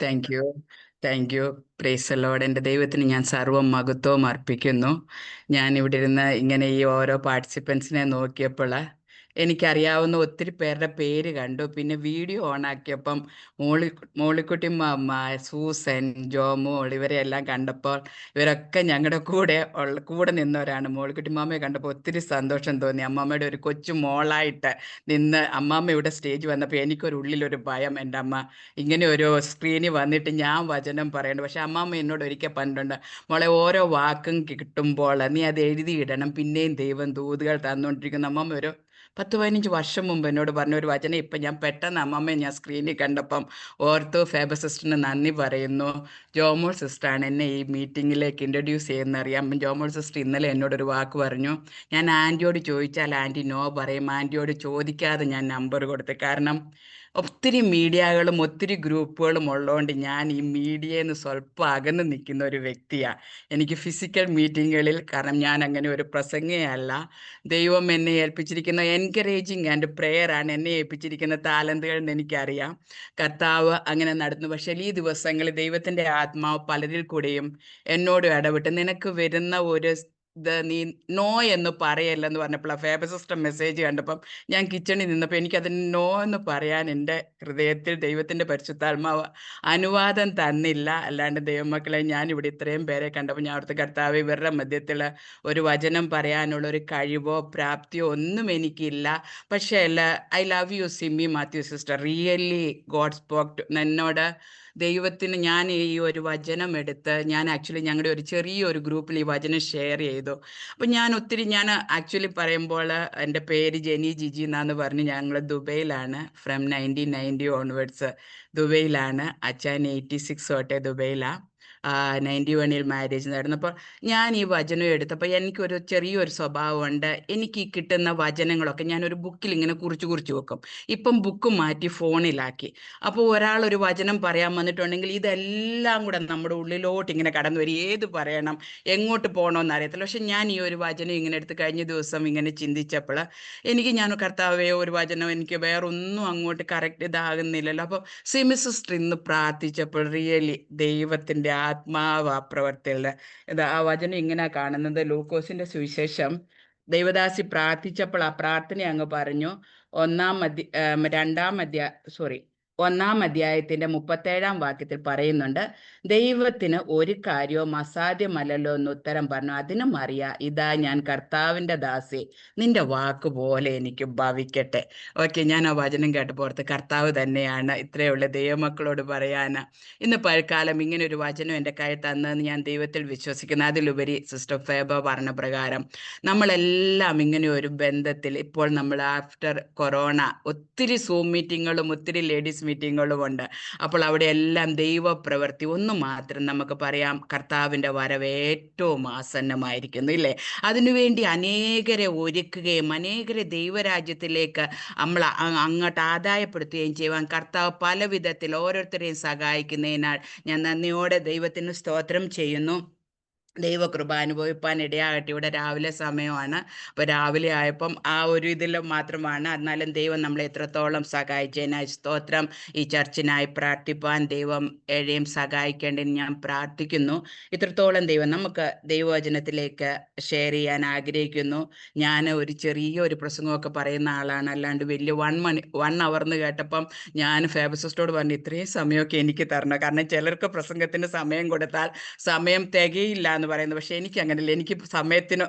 Thank you. Thank you. Praise Lord. എൻ്റെ ദൈവത്തിന് ഞാൻ സർവ്വം മഹത്വവും അർപ്പിക്കുന്നു. ഞാൻ ഇവിടെ ഇരുന്ന് ഇങ്ങനെ ഈ ഓരോ പാർട്ടിസിപ്പൻസിനെ നോക്കിയപ്പോൾ എനിക്കറിയാവുന്ന ഒത്തിരി പേരുടെ പേര് കണ്ടു. പിന്നെ വീഡിയോ ഓണാക്കിയപ്പം മോളി മോളിക്കുട്ടി മാമ്മ, സൂസൻ, ജോമോൾ ഇവരെ എല്ലാം കണ്ടപ്പോൾ ഇവരൊക്കെ ഞങ്ങളുടെ കൂടെ നിന്നവരാണ്. മോളിക്കുട്ടി മാമയെ കണ്ടപ്പോൾ ഒത്തിരി സന്തോഷം തോന്നി. അമ്മമ്മയുടെ ഒരു കൊച്ചു മോളായിട്ട് നിന്ന് അമ്മാമ്മ ഇവിടെ സ്റ്റേജ് വന്നപ്പോൾ എനിക്കൊരു ഉള്ളിലൊരു ഭയം. എൻ്റെ അമ്മ ഇങ്ങനെ ഒരു സ്ക്രീനിൽ വന്നിട്ട് ഞാൻ വചനം പറയണ്ട. പക്ഷെ അമ്മാമ്മ എന്നോട് ഒരിക്കൽ പറഞ്ഞിട്ടുണ്ട്, മോളെ ഓരോ വാക്കും കിട്ടുമ്പോൾ നീ അത് എഴുതിയിടണം, പിന്നെയും ദൈവം ദൂതുകൾ തന്നുകൊണ്ടിരിക്കുന്നു. അമ്മമ്മ ഒരു 10-15 വർഷം മുമ്പ് എന്നോട് പറഞ്ഞ ഒരു വചനം ഇപ്പം ഞാൻ പെട്ടെന്ന് അമ്മമ്മയെ ഞാൻ സ്ക്രീനിൽ കണ്ടപ്പം ഓർത്തു. ഫേബ സിസ്റ്ററിന് നന്ദി പറയുന്നു. ജോമോൾ സിസ്റ്ററാണ് എന്നെ ഈ മീറ്റിങ്ങിലേക്ക് ഇൻട്രൊഡ്യൂസ് ചെയ്യുന്നറിയാം. ജോമോൾ സിസ്റ്റർ ഇന്നലെ എന്നോടൊരു വാക്ക് പറഞ്ഞു. ഞാൻ ആൻറ്റിയോട് ചോദിച്ചാൽ ആൻറ്റി നോ പറയും. ആൻറ്റിയോട് ചോദിക്കാതെ ഞാൻ നമ്പർ കൊടുത്തു. കാരണം ഒത്തിരി മീഡിയകളും ഒത്തിരി ഗ്രൂപ്പുകളും ഉള്ളതുകൊണ്ട് ഞാൻ ഈ മീഡിയയിൽ നിന്ന് സ്വല്പം അകന്ന് നിൽക്കുന്ന ഒരു വ്യക്തിയാണ്. എനിക്ക് ഫിസിക്കൽ മീറ്റിങ്ങുകളിൽ, കാരണം ഞാൻ അങ്ങനെ ഒരു പ്രസംഗയല്ല, ദൈവം എന്നെ ഏൽപ്പിച്ചിരിക്കുന്ന എൻകറേജിങ് ആൻഡ് പ്രെയറാണ് എന്നെ ഏൽപ്പിച്ചിരിക്കുന്ന താലന്തുകൾ എന്ന് എനിക്കറിയാം. കർത്താവ് അങ്ങനെ നടന്നു. പക്ഷേ ഈ ദിവസങ്ങളിൽ ദൈവത്തിൻ്റെ ആത്മാവ് പലരിൽ കൂടെയും എന്നോട് ഇടപെട്ട്, നിനക്ക് വരുന്ന ഒരു നീ നോ എന്ന് പറയല്ലെന്ന് പറഞ്ഞപ്പോൾ ഫേബ സിസ്റ്റർ മെസ്സേജ് കണ്ടപ്പം ഞാൻ കിച്ചണിൽ നിന്നപ്പോൾ എനിക്കതിന് നോ എന്ന് പറയാൻ എൻ്റെ ഹൃദയത്തിൽ ദൈവത്തിൻ്റെ പരിശുദ്ധാത്മാവ് അനുവാദം തന്നില്ല. അല്ലാണ്ട് ദൈവമക്കളെ, ഞാൻ ഇവിടെ ഇത്രയും പേരെ കണ്ടപ്പോൾ ഞാൻ അവിടുത്തെ കർത്താവ് ഇവരുടെ മധ്യത്തിൽ ഒരു വചനം പറയാനുള്ള ഒരു കഴിവോ പ്രാപ്തിയോ ഒന്നും എനിക്കില്ല. പക്ഷേ I love you Simmi Mathew sister. Really God spoke എന്നോട്. ദൈവത്തിന് ഞാൻ ഈ ഒരു വചനം എടുത്ത് ഞാൻ ആക്ച്വലി ഞങ്ങളുടെ ഒരു ചെറിയൊരു ഗ്രൂപ്പിൽ ഈ വചനം ഷെയർ ചെയ്തു. അപ്പം ഞാൻ ആക്ച്വലി പറയുമ്പോൾ എൻ്റെ പേര് ജെനി ജിജി എന്നാന്ന് പറഞ്ഞ് ഞങ്ങൾ ദുബൈയിലാണ്. From 1990 onwards ദുബൈയിലാണ്. അച്ഛൻ 86 തൊട്ടേ ദുബൈയിലാണ്. 91 മാരേജ് നടന്നു. അപ്പോൾ ഞാൻ ഈ വചനം എടുത്തപ്പോൾ എനിക്കൊരു ചെറിയൊരു സ്വഭാവമുണ്ട്. എനിക്ക് ഈ കിട്ടുന്ന വചനങ്ങളൊക്കെ ഞാനൊരു ബുക്കിൽ ഇങ്ങനെ കുറിച്ച് വെക്കും. ഇപ്പം ബുക്ക് മാറ്റി ഫോണിലാക്കി. അപ്പോൾ ഒരാളൊരു വചനം പറയാൻ വന്നിട്ടുണ്ടെങ്കിൽ ഇതെല്ലാം കൂടെ നമ്മുടെ ഉള്ളിലോട്ട് ഇങ്ങനെ കടന്നു വരും. ഏത് പറയണം, എങ്ങോട്ട് പോകണമെന്ന് അറിയത്തില്ല. പക്ഷെ ഞാൻ ഈ ഒരു വചനം ഇങ്ങനെ എടുത്ത് കഴിഞ്ഞ ദിവസം ഇങ്ങനെ ചിന്തിച്ചപ്പോൾ ഞാൻ കർത്താവേ, ഒരു വചനം എനിക്ക് വേറൊന്നും അങ്ങോട്ട് കറക്റ്റ് ഇതാകുന്നില്ലല്ലോ. അപ്പോൾ സിമി സിസ്റ്റർ ഇന്ന് പ്രാർത്ഥിച്ചപ്പോൾ റിയലി ദൈവത്തിൻ്റെ ആത്മാവ് ആ പ്രവർത്തിയുള്ള ആ വചനം ഇങ്ങനെ കാണുന്നത്. ലൂക്കോസിൻ്റെ സുവിശേഷം ദൈവദാസി പ്രാർത്ഥിച്ചപ്പോൾ ആ പ്രാർത്ഥന അങ്ങ് പറഞ്ഞു. 1-ാം അധ്യായത്തിന്റെ 37-ാം വാക്യത്തിൽ പറയുന്നുണ്ട്, ദൈവത്തിന് ഒരു കാര്യവും അസാധ്യമല്ലല്ലോ എന്ന് ഉത്തരം പറഞ്ഞു. അതിന് മറിയ, ഇതാ ഞാൻ കർത്താവിൻ്റെ ദാസി, നിന്റെ വാക്ക് പോലെ എനിക്ക് ഭവിക്കട്ടെ. ഓക്കെ, ഞാൻ ആ വചനം കേട്ടപ്പോൾ ഓർത്ത് കർത്താവ് തന്നെയാണ് ഇത്രയുള്ള ദൈവമക്കളോട് പറയാൻ ഇന്ന് പഴക്കാലം ഇങ്ങനെ ഒരു വചനം എൻ്റെ കയ്യിൽ തന്നതെന്ന് ഞാൻ ദൈവത്തിൽ വിശ്വസിക്കുന്നു. അതിലുപരി സിസ്റ്റർ ഫേബ പറഞ്ഞ പ്രകാരം നമ്മളെല്ലാം ഇങ്ങനെ ഒരു ബന്ധത്തിൽ ഇപ്പോൾ നമ്മൾ ആഫ്റ്റർ കൊറോണ ഒത്തിരി സൂം മീറ്റിങ്ങുകളും ഒത്തിരി ലേഡീസ് മീറ്റിങ്ങുകളും ഉണ്ട്. അപ്പോൾ അവിടെ എല്ലാം ദൈവപ്രവൃത്തി ഒന്ന് മാത്രം നമുക്ക് പറയാം, കർത്താവിൻ്റെ വരവ് ഏറ്റവും ആസന്നമായിരിക്കുന്നു, ഇല്ലേ? അതിനുവേണ്ടി അനേകരെ ഒരുക്കുകയും അനേകരെ ദൈവരാജ്യത്തിലേക്ക് നമ്മൾ അങ്ങോട്ട് ആദായപ്പെടുത്തുകയും ചെയ്യുവാൻ കർത്താവ് പല വിധത്തിൽ ഓരോരുത്തരെയും സഹായിക്കുന്നതിനാൽ ഞാൻ നന്ദിയോടെ ദൈവത്തിന് സ്തോത്രം ചെയ്യുന്നു. ദൈവകൃപ അനുഭവിപ്പാൻ ഇടയാകട്ടെ. ഇവിടെ രാവിലെ സമയമാണ്. അപ്പോൾ രാവിലെ ആയപ്പം ആ ഒരു ഇതിൽ മാത്രമാണ്. എന്നാലും ദൈവം നമ്മളെ എത്രത്തോളം സഹായിച്ചതിനായി സ്തോത്രം. ഈ ചർച്ചിനായി പ്രാർത്ഥിപ്പാൻ ദൈവം ഏഴെയും സഹായിക്കേണ്ടതെന്ന് ഞാൻ പ്രാർത്ഥിക്കുന്നു. ഇത്രത്തോളം ദൈവം നമുക്ക് ദൈവവചനത്തിലേക്ക് ഷെയർ ചെയ്യാൻ ആഗ്രഹിക്കുന്നു. ഞാൻ ഒരു ചെറിയൊരു പ്രസംഗമൊക്കെ പറയുന്ന ആളാണ്, അല്ലാണ്ട് വലിയ 1 അവർന്ന് കേട്ടപ്പം ഞാൻ ഫേബസിസ്റ്റോട് പറഞ്ഞു, ഇത്രയും സമയമൊക്കെ എനിക്ക് തരണം. കാരണം ചിലർക്ക് പ്രസംഗത്തിന് സമയം കൊടുത്താൽ സമയം തികയില്ല എന്ന് പറയുന്നത്. പക്ഷെ എനിക്ക് അങ്ങനെയല്ല, എനിക്ക് സമയത്തിന്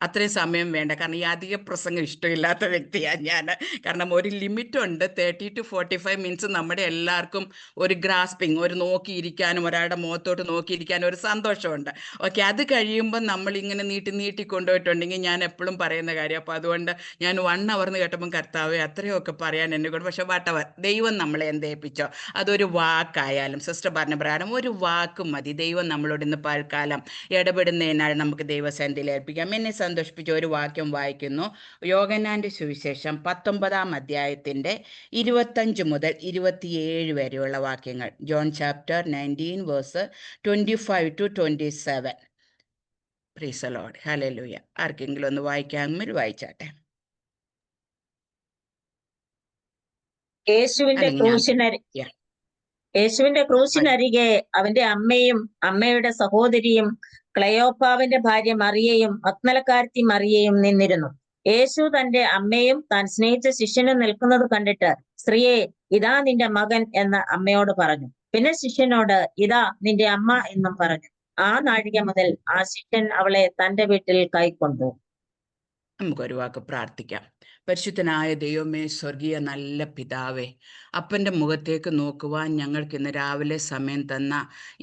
അത്രയും സമയം വേണ്ട. കാരണം ഈ അധിക പ്രസംഗം ഇഷ്ടമില്ലാത്ത വ്യക്തിയാണ് ഞാൻ. കാരണം ഒരു ലിമിറ്റ് ഉണ്ട്. 30 to 45 മിനിറ്റ്സ് നമ്മുടെ എല്ലാവർക്കും ഒരു ഗ്രാസ്പിങ്, ഒരു നോക്കിയിരിക്കാനും ഒരാളുടെ മുഖത്തോട്ട് നോക്കിയിരിക്കാനും ഒരു സന്തോഷമുണ്ട്. ഓക്കെ, അത് കഴിയുമ്പോൾ നമ്മളിങ്ങനെ നീട്ടി കൊണ്ടുപോയിട്ടുണ്ടെങ്കിൽ ഞാൻ എപ്പോഴും പറയുന്ന കാര്യം. അപ്പോൾ അതുകൊണ്ട് ഞാൻ 1 അവർന്ന് കേട്ടപ്പം കർത്താവേ അത്രയൊക്കെ പറയാൻ എന്നെ കൊണ്ട്, പക്ഷെ വാട്ടവർ ദൈവം നമ്മളെ എന്തേൽപ്പിച്ചോ അതൊരു വാക്കായാലും സിസ്റ്റർ പറഞ്ഞ പ്രകാരം ഒരു വാക്ക് മതി. ദൈവം നമ്മളോട് ഇന്ന് പൽക്കാലം ഇടപെടുന്നതിനാൽ നമുക്ക് ദൈവസന്നിധിയിൽ ഏൽപ്പിക്കാം. എന്നെ സന്തോഷിപ്പിച്ച ഒരു വാക്യം വായിക്കുന്നു. യോഹന്നാന്റെ സുവിശേഷം 19-ാം അധ്യായത്തിന്റെ 25 മുതൽ 27 വരെയുള്ള വാക്യങ്ങൾ. John chapter 19 verse 25 to 27. Praise the Lord. Hallelujah. ആർക്കെങ്കിലും ഒന്ന് വായിക്കാമെങ്കിൽ വായിച്ചാട്ടെ. യേശുവിന്റെ അല്ലെങ്കിൽ ഞാൻ ക്രൂശിനരി Yeah. യേശുവിന്റെ ക്രൂശിനരികെ അവന്റെ അമ്മയും അമ്മയുടെ സഹോദരിയും ക്ലയോപ്പാവിന്റെ ഭാര്യ മറിയയും മഗ്ദലക്കാരത്തി മറിയയും നിന്നിരുന്നു. യേശു തന്റെ അമ്മയും താൻ സ്നേഹിച്ച ശിഷ്യനും നിൽക്കുന്നത് കണ്ടിട്ട്, സ്ത്രീയെ, ഇതാ നിന്റെ മകൻ എന്ന് അമ്മയോട് പറഞ്ഞു. പിന്നെ ശിഷ്യനോട്, ഇതാ നിന്റെ അമ്മ എന്നും പറഞ്ഞു. ആ നാഴിക മുതൽ ആ ശിഷ്യൻ അവളെ തന്റെ വീട്ടിൽ കൈക്കൊണ്ടു. നമുക്കൊരു വാക്ക് പ്രാർത്ഥിക്കാം. പരിശുദ്ധനായ ദൈവമേ, സ്വർഗീയ നല്ല പിതാവേ, അപ്പൻ്റെ മുഖത്തേക്ക് നോക്കുവാൻ ഞങ്ങൾക്ക് ഇന്ന് രാവിലെ സമയം തന്ന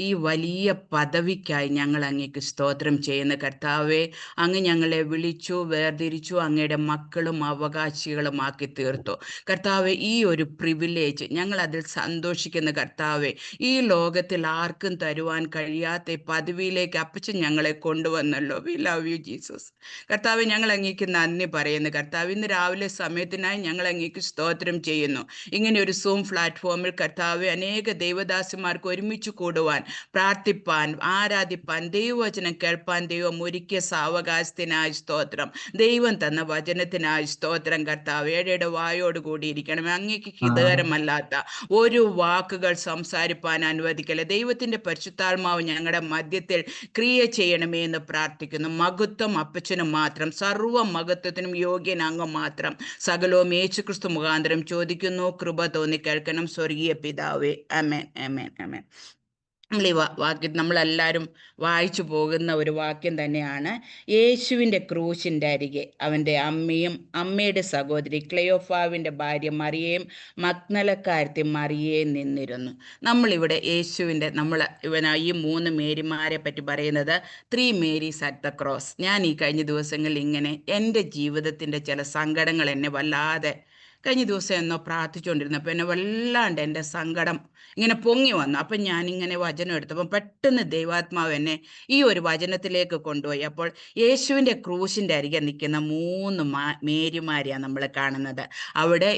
ഈ വലിയ പദവിക്കായി ഞങ്ങൾ അങ്ങേക്ക് സ്തോത്രം ചെയ്യുന്ന കർത്താവേ. അങ്ങ് ഞങ്ങളെ വിളിച്ചു, വേർതിരിച്ചു, അങ്ങയുടെ മക്കളും അവകാശികളുമാക്കി തീർത്തു കർത്താവെ. ഈ ഒരു പ്രിവിലേജ് ഞങ്ങൾ അതിൽ സന്തോഷിക്കുന്ന കർത്താവെ. ഈ ലോകത്തിൽ ആർക്കും തരുവാൻ കഴിയാത്ത പദവിയിലേക്ക് അപ്പച്ചൻ ഞങ്ങളെ കൊണ്ടുവന്നല്ലോ. We love you Jesus. കർത്താവെ, ഞങ്ങൾ അങ്ങേക്ക് നന്ദി പറയുന്നു കർത്താവ്. ഇന്ന് രാവിലെ സമയത്തിനായി ഞങ്ങൾ അങ്ങേക്ക് സ്തോത്രം ചെയ്യുന്നു. ഇങ്ങനെ ഒരു സൂം പ്ലാറ്റ്ഫോമിൽ കർത്താവ് അനേക ദൈവദാസിമാർക്ക് ഒരുമിച്ച് കൂടുവാൻ, പ്രാർത്ഥിപ്പാൻ, ആരാധിപ്പാൻ, ദൈവവചനം കേൾപ്പാൻ ദൈവം ഒരുക്കിയ സാവകാശത്തിനായി സ്തോത്രം. ദൈവം തന്ന വചനത്തിനായി സ്തോത്രം കർത്താവ്. ഏഴയുടെ വായോട് കൂടിയിരിക്കണം. അങ്ങേക്ക് ഹിതകരമല്ലാത്ത ഒരു വാക്കുകൾ സംസാരിപ്പാൻ അനുവദിക്കല. ദൈവത്തിന്റെ പരിശുദ്ധാത്മാവ് ഞങ്ങളുടെ മധ്യത്തിൽ ക്രിയ ചെയ്യണമേ എന്ന് പ്രാർത്ഥിക്കുന്നു. മഹത്വം അപ്പച്ചനും മാത്രം, സർവ്വ മഹത്വത്തിനും യോഗ്യൻ അങ്ങ് മാത്രം. സകലവും യേശുക്രിസ്തു മുഖാന്തരം ചോദിക്കുന്നു. കൃപ തോന്നി കേൾക്കണം സ്വർഗീയ പിതാവേ. ആമേൻ, ആമേൻ, ആമേൻ. നമ്മൾ ഈ വാക്യം നമ്മളെല്ലാവരും വായിച്ചു പോകുന്ന ഒരു വാക്യം തന്നെയാണ്. യേശുവിൻ്റെ ക്രൂശിൻ്റെ അരികെ അവൻ്റെ അമ്മയും അമ്മയുടെ സഹോദരി ക്ലെയോഫാവിൻ്റെ ഭാര്യ മറിയയും മഗ്ദലക്കാരത്തി മറിയയും നിന്നിരുന്നു. നമ്മളിവിടെ യേശുവിൻ്റെ ഈ 3 മേരിമാരെ പറ്റി പറയുന്നത് 3 മേരീസ് അറ്റ് ദ ക്രോസ്. ഞാൻ ഈ കഴിഞ്ഞ ദിവസങ്ങളിൽ ഇങ്ങനെ എൻ്റെ ജീവിതത്തിൻ്റെ ചില സങ്കടങ്ങൾ എന്നെ വല്ലാതെ, കഴിഞ്ഞ ദിവസം എന്നോ പ്രാർത്ഥിച്ചുകൊണ്ടിരുന്നപ്പോൾ എന്നെ വല്ലാണ്ട് എൻ്റെ സങ്കടം ഇങ്ങനെ പൊങ്ങി വന്നു. അപ്പം ഞാനിങ്ങനെ വചനം എടുത്തപ്പോൾ പെട്ടെന്ന് ദൈവാത്മാവ് എന്നെ ഈ ഒരു വചനത്തിലേക്ക് കൊണ്ടുപോയി. അപ്പോൾ യേശുവിൻ്റെ ക്രൂശിൻ്റെ അരികെ നിൽക്കുന്ന 3 മേരിമാരെയാണ് നമ്മൾ കാണുന്നത്. അവിടെ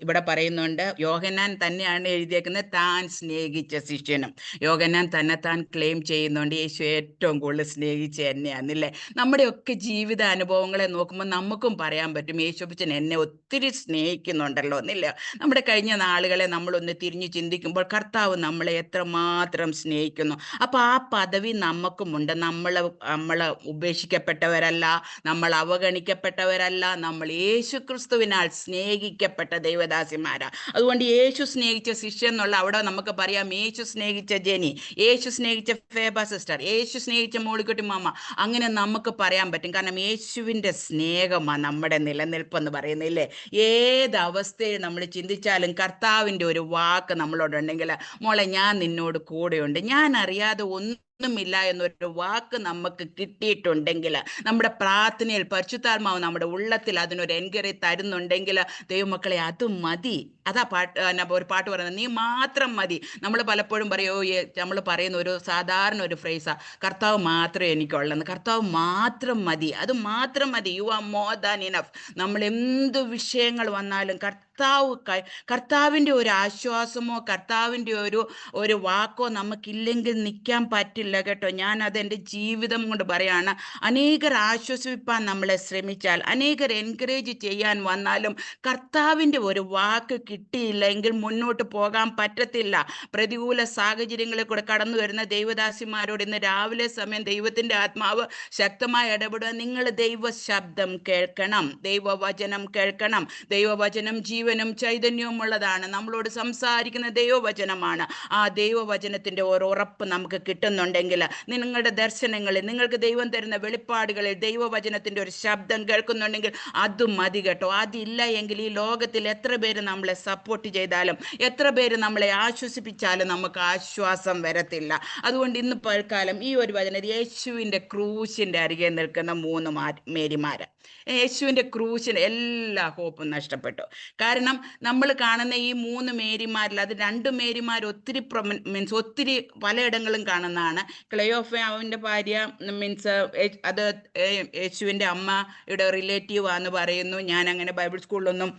ഇവിടെ പറയുന്നുണ്ട്, യോഹന്നാൻ തന്നെയാണ് എഴുതിയേക്കുന്നത്, താൻ സ്നേഹിച്ച ശിഷ്യനും. യോഹന്നാൻ താൻ ക്ലെയിം ചെയ്യുന്നുണ്ട്, യേശു ഏറ്റവും കൂടുതൽ സ്നേഹിച്ച എന്നെയാണെന്നില്ലേ. നമ്മുടെയൊക്കെ ജീവിത അനുഭവങ്ങളെ നോക്കുമ്പോൾ നമുക്കും പറയാൻ പറ്റും, യേശുപ്പച്ചൻ എന്നെ ഒത്തിരി സ്നേഹിക്കുന്നുണ്ടല്ലോ എന്നില്ല. നമ്മുടെ കഴിഞ്ഞ നാളുകളെ നമ്മളൊന്ന് തിരിഞ്ഞു ചിന്തിക്കുമ്പോൾ കർത്താവ് നമ്മളെ എത്രമാത്രം സ്നേഹിക്കുന്നു. അപ്പോൾ ആ പദവി നമുക്കുമുണ്ട്. നമ്മൾ ഉപേക്ഷിക്കപ്പെട്ടവരല്ല, നമ്മൾ അവഗണിക്കപ്പെട്ടവരല്ല, നമ്മൾ യേശുക്രിസ്തുവിനാൽ സ്നേഹിക്കപ്പെട്ട ദൈവദാസിമാരാ. അതുകൊണ്ട് യേശു സ്നേഹിച്ച ശിഷ്യ എന്നുള്ള അവിടെ നമുക്ക് പറയാം, യേശു സ്നേഹിച്ച ജെനി, യേശു സ്നേഹിച്ച ഫേബ സിസ്റ്റർ, യേശു സ്നേഹിച്ച മോളിക്കുട്ടി മാമ, അങ്ങനെ നമുക്ക് പറയാൻ പറ്റും. കാരണം യേശുവിൻ്റെ സ്നേഹമാണ് നമ്മുടെ നിലനിൽപ്പെന്ന് പറയുന്നില്ലേ. ഏതവസ്ഥയിൽ നമ്മൾ ചിന്തിച്ചാലും കർത്താവിൻ്റെ ഒരു വാക്ക് നമ്മളോടുണ്ടെങ്കിൽ, മോളെ ഞാൻ നിന്നോട് കൂടെയുണ്ട്, ഞാൻ അറിയാതെ ഒന്നുമില്ല എന്നൊരു വാക്ക് നമുക്ക് കിട്ടിയിട്ടുണ്ടെങ്കിൽ, നമ്മുടെ പ്രാർത്ഥനയിൽ പരിശുദ്ധാത്മാവ് നമ്മുടെ ഉള്ളത്തിൽ അതിനൊരു എൻകറേജ് തരുന്നുണ്ടെങ്കിൽ, ദൈവമക്കളെ അത് മതി. അതാ ഒരു പാട്ട് പറയുന്നത്, നീ മാത്രം മതി. നമ്മൾ പലപ്പോഴും നമ്മൾ പറയുന്ന ഒരു സാധാരണ ഒരു ഫ്രേസാ, കർത്താവ് മാത്രമേ എനിക്കുള്ളെന്ന്. കർത്താവ് മാത്രം മതി, അത് മാത്രം മതി. You are more than enough. നമ്മൾ എന്ത് വിഷയങ്ങൾ വന്നാലും കർത്താവിൻ്റെ ഒരു ആശ്വാസമോ കർത്താവിൻ്റെ ഒരു വാക്കോ നമുക്കില്ലെങ്കിൽ നിൽക്കാൻ പറ്റില്ല കേട്ടോ. ഞാൻ അതെൻ്റെ ജീവിതം കൊണ്ട് പറയാണ്. അനേകർ ആശ്വസിപ്പാൻ നമ്മളെ ശ്രമിച്ചാൽ, അനേകർ എൻകറേജ് ചെയ്യാൻ വന്നാലും കർത്താവിൻ്റെ ഒരു വാക്ക് കിട്ടിയില്ലെങ്കിൽ മുന്നോട്ട് പോകാൻ പറ്റത്തില്ല. പ്രതികൂല സാഹചര്യങ്ങളിൽ കൂടെ കടന്നു വരുന്ന ദൈവദാസിമാരോട് ഇന്ന് രാവിലെ സമയം ദൈവത്തിൻ്റെ ആത്മാവ് ശക്തമായി ഇടപെടുക. നിങ്ങൾ ദൈവ ശബ്ദം കേൾക്കണം, ദൈവവചനം കേൾക്കണം. ദൈവവചനം ജീവനും ചൈതന്യവും ഉള്ളതാണ്. നമ്മളോട് സംസാരിക്കുന്ന ദൈവവചനമാണ്. ആ ദൈവവചനത്തിൻ്റെ ഒരു ഉറപ്പ് നമുക്ക് കിട്ടുന്നുണ്ടെങ്കിൽ, നിങ്ങളുടെ ദർശനങ്ങളിൽ, നിങ്ങൾക്ക് ദൈവം തരുന്ന വെളിപ്പാടുകളിൽ ദൈവവചനത്തിൻ്റെ ഒരു ശബ്ദം കേൾക്കുന്നുണ്ടെങ്കിൽ അത് മതി കേട്ടോ. അതില്ല എങ്കിൽ ഈ ലോകത്തിൽ എത്ര പേര് നമ്മളെ സപ്പോർട്ട് ചെയ്താലും, എത്ര പേര് നമ്മളെ ആശ്വസിപ്പിച്ചാലും നമുക്ക് ആശ്വാസം വരത്തില്ല. അതുകൊണ്ട് ഇന്ന് പൽക്കാലം ഈ ഒരു വചനം, യേശുവിൻ്റെ ക്രൂശിൻ്റെ അരികെ നിൽക്കുന്ന 3 മേരിമാര്. യേശുവിൻ്റെ ക്രൂശിന് എല്ലാ ഹോപ്പും നഷ്ടപ്പെട്ടു. കാരണം നമ്മൾ കാണുന്ന ഈ 3 മേരിമാരിൽ അത് 2 മേരിമാർ ഒത്തിരി പലയിടങ്ങളും കാണുന്നതാണ്. ക്ലെയോഫാവിൻ്റെ ഭാര്യ അത് യേശുവിൻ്റെ അമ്മയുടെ റിലേറ്റീവ് ആണെന്ന് പറയുന്നു. ഞാൻ അങ്ങനെ ബൈബിൾ സ്കൂളിലൊന്നും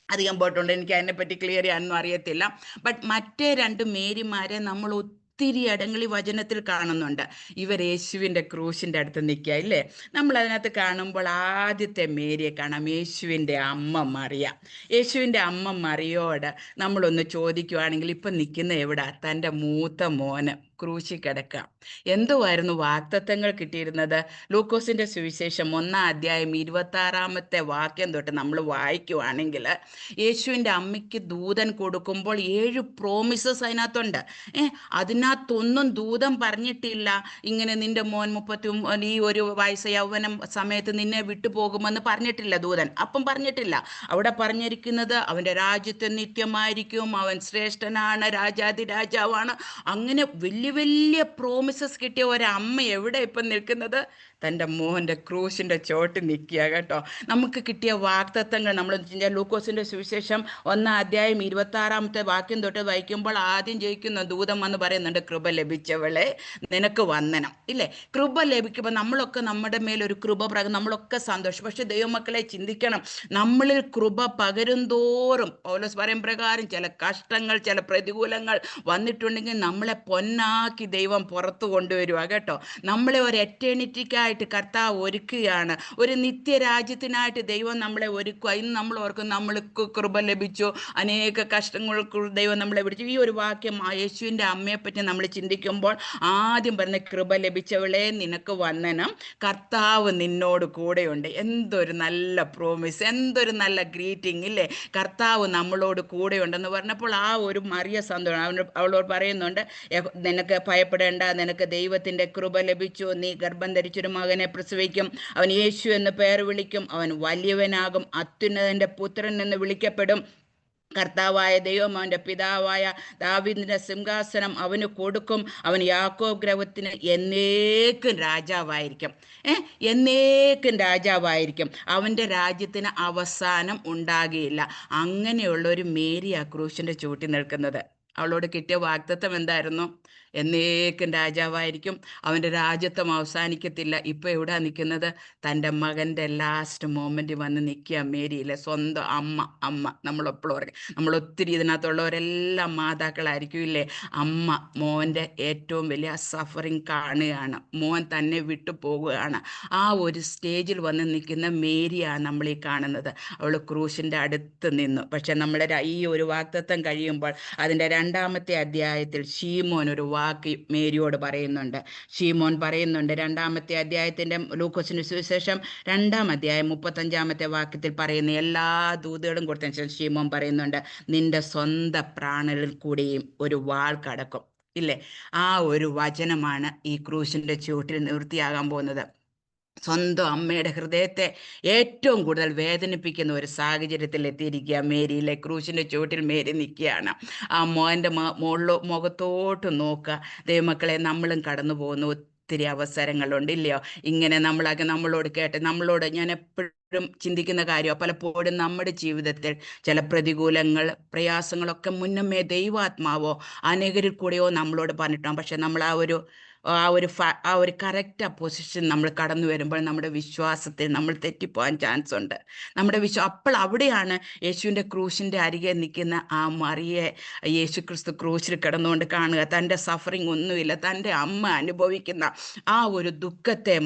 അധികം പോയിട്ടുണ്ട്, എനിക്ക് അതിനെപ്പറ്റി ക്ലിയർ ചെയ്യാനൊന്നും അറിയത്തില്ല. ബട്ട് മറ്റേ 2 മേരിമാരെ നമ്മൾ ഒത്തിരി ഇടങ്ങളിൽ വചനത്തിൽ കാണുന്നുണ്ട്. ഇവർ യേശുവിൻ്റെ ക്രൂശിൻ്റെ അടുത്ത് നിൽക്കുക ഇല്ലേ. നമ്മൾ അതിനകത്ത് കാണുമ്പോൾ ആദ്യത്തെ മേരിയെ കാണാം, യേശുവിൻ്റെ അമ്മ മറിയ. യേശുവിൻ്റെ അമ്മ മറിയോട് നമ്മളൊന്ന് ചോദിക്കുവാണെങ്കിൽ ഇപ്പം നിൽക്കുന്ന എവിടെ? തൻ്റെ മൂത്ത മോന് ക്രൂശി കിടക്കുക. എന്തുവായിരുന്നു വാഗ്ദത്തങ്ങൾ കിട്ടിയിരുന്നത്? ലൂക്കോസിൻ്റെ സുവിശേഷം 1-ാം അധ്യായം 26-ാമത്തെ വാക്യം തൊട്ട് നമ്മൾ വായിക്കുവാണെങ്കിൽ യേശുവിൻ്റെ അമ്മയ്ക്ക് ദൂതൻ കൊടുക്കുമ്പോൾ 7 പ്രോമിസസ് അതിനകത്തുണ്ട്. അതിനകത്തൊന്നും ദൂതൻ പറഞ്ഞിട്ടില്ല ഇങ്ങനെ നിന്റെ മോൻ 30 ഈ ഒരു വയസ്സ് യൗവനം സമയത്ത് നിന്നെ വിട്ടുപോകുമെന്ന് പറഞ്ഞിട്ടില്ല ദൂതൻ. അപ്പം പറഞ്ഞിട്ടില്ല. അവിടെ പറഞ്ഞിരിക്കുന്നത് അവൻ്റെ രാജ്യത്ത് നിത്യമായിരിക്കും, അവൻ ശ്രേഷ്ഠനാണ്, രാജാതിരാജാവാണ്. അങ്ങനെ വലിയ വലിയ പ്രോമിസസ് കിട്ടിയ ഒരമ്മ എവിടെ ഇപ്പം നിൽക്കുന്നത്? തൻ്റെ മോൻ്റെ ക്രൂശിൻ്റെ ചോട്ട് നിൽക്കുക കേട്ടോ. നമുക്ക് കിട്ടിയ വാഗ്ദത്തങ്ങൾ നമ്മൾ ലൂക്കോസിൻ്റെ സുവിശേഷം 1-ാം അധ്യായം 26-ാമത്തെ വാക്യം തൊട്ട് വായിക്കുമ്പോൾ ആദ്യം ജയിക്കുന്ന ദൂതൻ വന്ന് പറയുന്നുണ്ട്, കൃപ ലഭിച്ചവളെ നിനക്ക് വന്ദനം ഇല്ലേ. കൃപ ലഭിക്കുമ്പോൾ നമ്മളൊക്കെ നമ്മുടെ മേലൊരു കൃപ നമ്മളൊക്കെ സന്തോഷം. പക്ഷെ ദൈവമക്കളെ ചിന്തിക്കണം, നമ്മളിൽ കൃപ പകരുന്തോറും പൗലോസ് പറയും പ്രകാരം ചില കഷ്ടങ്ങൾ, ചില പ്രതികൂലങ്ങൾ വന്നിട്ടുണ്ടെങ്കിൽ നമ്മളെ പൊന്നാക്കി ദൈവം പുറത്തു കൊണ്ടുവരിക കേട്ടോ. നമ്മളെ ഒരു എറ്റേണിറ്റിക്കായിട്ട് കർത്താവ് ഒരുക്കുകയാണ്, ഒരു നിത്യരാജ്യത്തിനായിട്ട് ദൈവം നമ്മളെ ഒരുക്കുക. ഇന്ന് നമ്മൾ ഓർക്കും നമ്മൾക്ക് കൃപ ലഭിച്ചു, അനേക കഷ്ടങ്ങൾക്ക് ദൈവം നമ്മളെ വിളിച്ചു. ഈ ഒരു വാക്യം യേശുവിൻ്റെ അമ്മയെപ്പറ്റി നമ്മൾ ചിന്തിക്കുമ്പോൾ ആദ്യം പറഞ്ഞ കൃപ ലഭിച്ചവളെ നിനക്ക് വന്ദനം, കർത്താവ് നിന്നോട് കൂടെയുണ്ട്. എന്തൊരു നല്ല പ്രോമിസ്, എന്തൊരു നല്ല ഗ്രീറ്റിംഗ് ഇല്ലേ. കർത്താവ് നമ്മളോട് കൂടെയുണ്ടെന്ന് പറഞ്ഞപ്പോൾ ആ ഒരു മറിയ സന്തോഷം. അവളോട് പറയുന്നുണ്ട്, നിനക്ക് ഭയപ്പെടേണ്ട, നിനക്ക് ദൈവത്തിൻ്റെ കൃപ ലഭിച്ചു, നീ ഗർഭം ധരിച്ചൊരു മകനെ പ്രസവിക്കും, അവൻ യേശു എന്ന് പേർ വിളിക്കും, അവൻ വലിയവനാകും, അത്യുന്നതൻ്റെ പുത്രൻ എന്ന് വിളിക്കപ്പെടും. കർത്താവായ ദൈവം അവൻ്റെ പിതാവായ ദാവീദിൻ്റെ സിംഹാസനം അവന് കൊടുക്കും, അവൻ യാക്കോബ് ഗൃഹത്തിന് എന്നേക്കും രാജാവായിരിക്കും. എന്നേക്കും രാജാവായിരിക്കും, അവൻ്റെ രാജ്യത്തിന് അവസാനം ഉണ്ടാകുകയില്ല. അങ്ങനെയുള്ള ഒരു മേരി ആ ക്രൂശിൻ്റെ ചൂട്ടി നിൽക്കുന്നത്. അവളോട് കിട്ടിയ വാഗ്ദത്തം എന്തായിരുന്നു? എന്നേക്കും രാജാവായിരിക്കും, അവൻ്റെ രാജ്യത്വം അവസാനിക്കത്തില്ല. ഇപ്പോൾ എവിടെ നിൽക്കുന്നത്? തൻ്റെ മകൻ്റെ ലാസ്റ്റ് മൊമെൻറ്റ് വന്ന് നിൽക്കുക മേരിയിലെ സ്വന്തം അമ്മ. നമ്മളെപ്പോഴും പറയും, നമ്മളൊത്തിരി ഇതിനകത്തുള്ളവരെല്ലാം മാതാക്കളായിരിക്കും ഇല്ലേ. അമ്മ മോൻ്റെ ഏറ്റവും വലിയ സഫറിങ് കാണുകയാണ്, മോൻ തന്നെ വിട്ടു പോകുകയാണ്. ആ ഒരു സ്റ്റേജിൽ വന്ന് നിൽക്കുന്ന മേരിയാണ് നമ്മൾ ഈ കാണുന്നത്. അവൾ ക്രൂശിൻ്റെ അടുത്ത് നിന്നു. പക്ഷെ നമ്മുടെ ഈ ഒരു വാഗ്ദത്തം കഴിയുമ്പോൾ അതിൻ്റെ 2-ാമത്തെ അധ്യായത്തിൽ ശീമോൻ ഒരു വാക്ക് മേരിയോട് പറയുന്നുണ്ട്. ശീമോൻ പറയുന്നുണ്ട് 2-ാമത്തെ അധ്യായത്തിൻ്റെ ലൂക്കോസിൻ്റെ സുവിശേഷം 2-ാം അധ്യായം 35-ാമത്തെ വാക്യത്തിൽ പറയുന്ന എല്ലാ ദൂതുകളും കൊടുത്തതിന് ശേഷം ശീമോൻ പറയുന്നുണ്ട്, നിന്റെ സ്വന്തം പ്രാണനിൽ കൂടിയും ഒരു വാൾ കടക്കും ഇല്ലേ. ആ ഒരു വചനമാണ് ഈ ക്രൂശിൻ്റെ ചുവട്ടിൽ നിവൃത്തിയാകാൻ പോകുന്നത്. സ്വന്തം അമ്മയുടെ ഹൃദയത്തെ ഏറ്റവും കൂടുതൽ വേദനിപ്പിക്കുന്ന ഒരു സാഹചര്യത്തിൽ എത്തിയിരിക്കുക മേരിയിലെ. ക്രൂശിൻ്റെ ചുവട്ടിൽ മേരി നിൽക്കുകയാണ്. ആ മോൻ്റെ മുഖത്തോട്ട് നോക്കുക. ദൈവമക്കളെ, നമ്മളും കടന്നു പോകുന്ന ഒത്തിരി അവസരങ്ങളുണ്ട് ഇല്ലയോ. ഇങ്ങനെ നമ്മളോട് ഞാൻ എപ്പോഴും ചിന്തിക്കുന്ന കാര്യമാണ്, പലപ്പോഴും നമ്മുടെ ജീവിതത്തിൽ ചില പ്രതികൂലങ്ങൾ, പ്രയാസങ്ങളൊക്കെ മുന്നമേ ദൈവാത്മാവോ അനേകരിൽ കൂടെയോ നമ്മളോട് പറഞ്ഞിട്ടാണ്. പക്ഷെ നമ്മൾ ആ ഒരു കറക്റ്റ് പൊസിഷൻ നമ്മൾ കടന്നു വരുമ്പോൾ നമ്മുടെ വിശ്വാസത്തിൽ നമ്മൾ തെറ്റിപ്പോകാൻ ചാൻസ് ഉണ്ട്. അപ്പോൾ അവിടെയാണ് യേശുവിൻ്റെ ക്രൂശിൻ്റെ അരികെ നിൽക്കുന്ന ആ മറിയെ യേശു ക്രിസ്തു ക്രൂശിൽ കിടന്നുകൊണ്ട് കാണുക. തൻ്റെ സഫറിങ് ഒന്നുമില്ല, തൻ്റെ അമ്മ അനുഭവിക്കുന്ന ആ ഒരു ദുഃഖത്തെ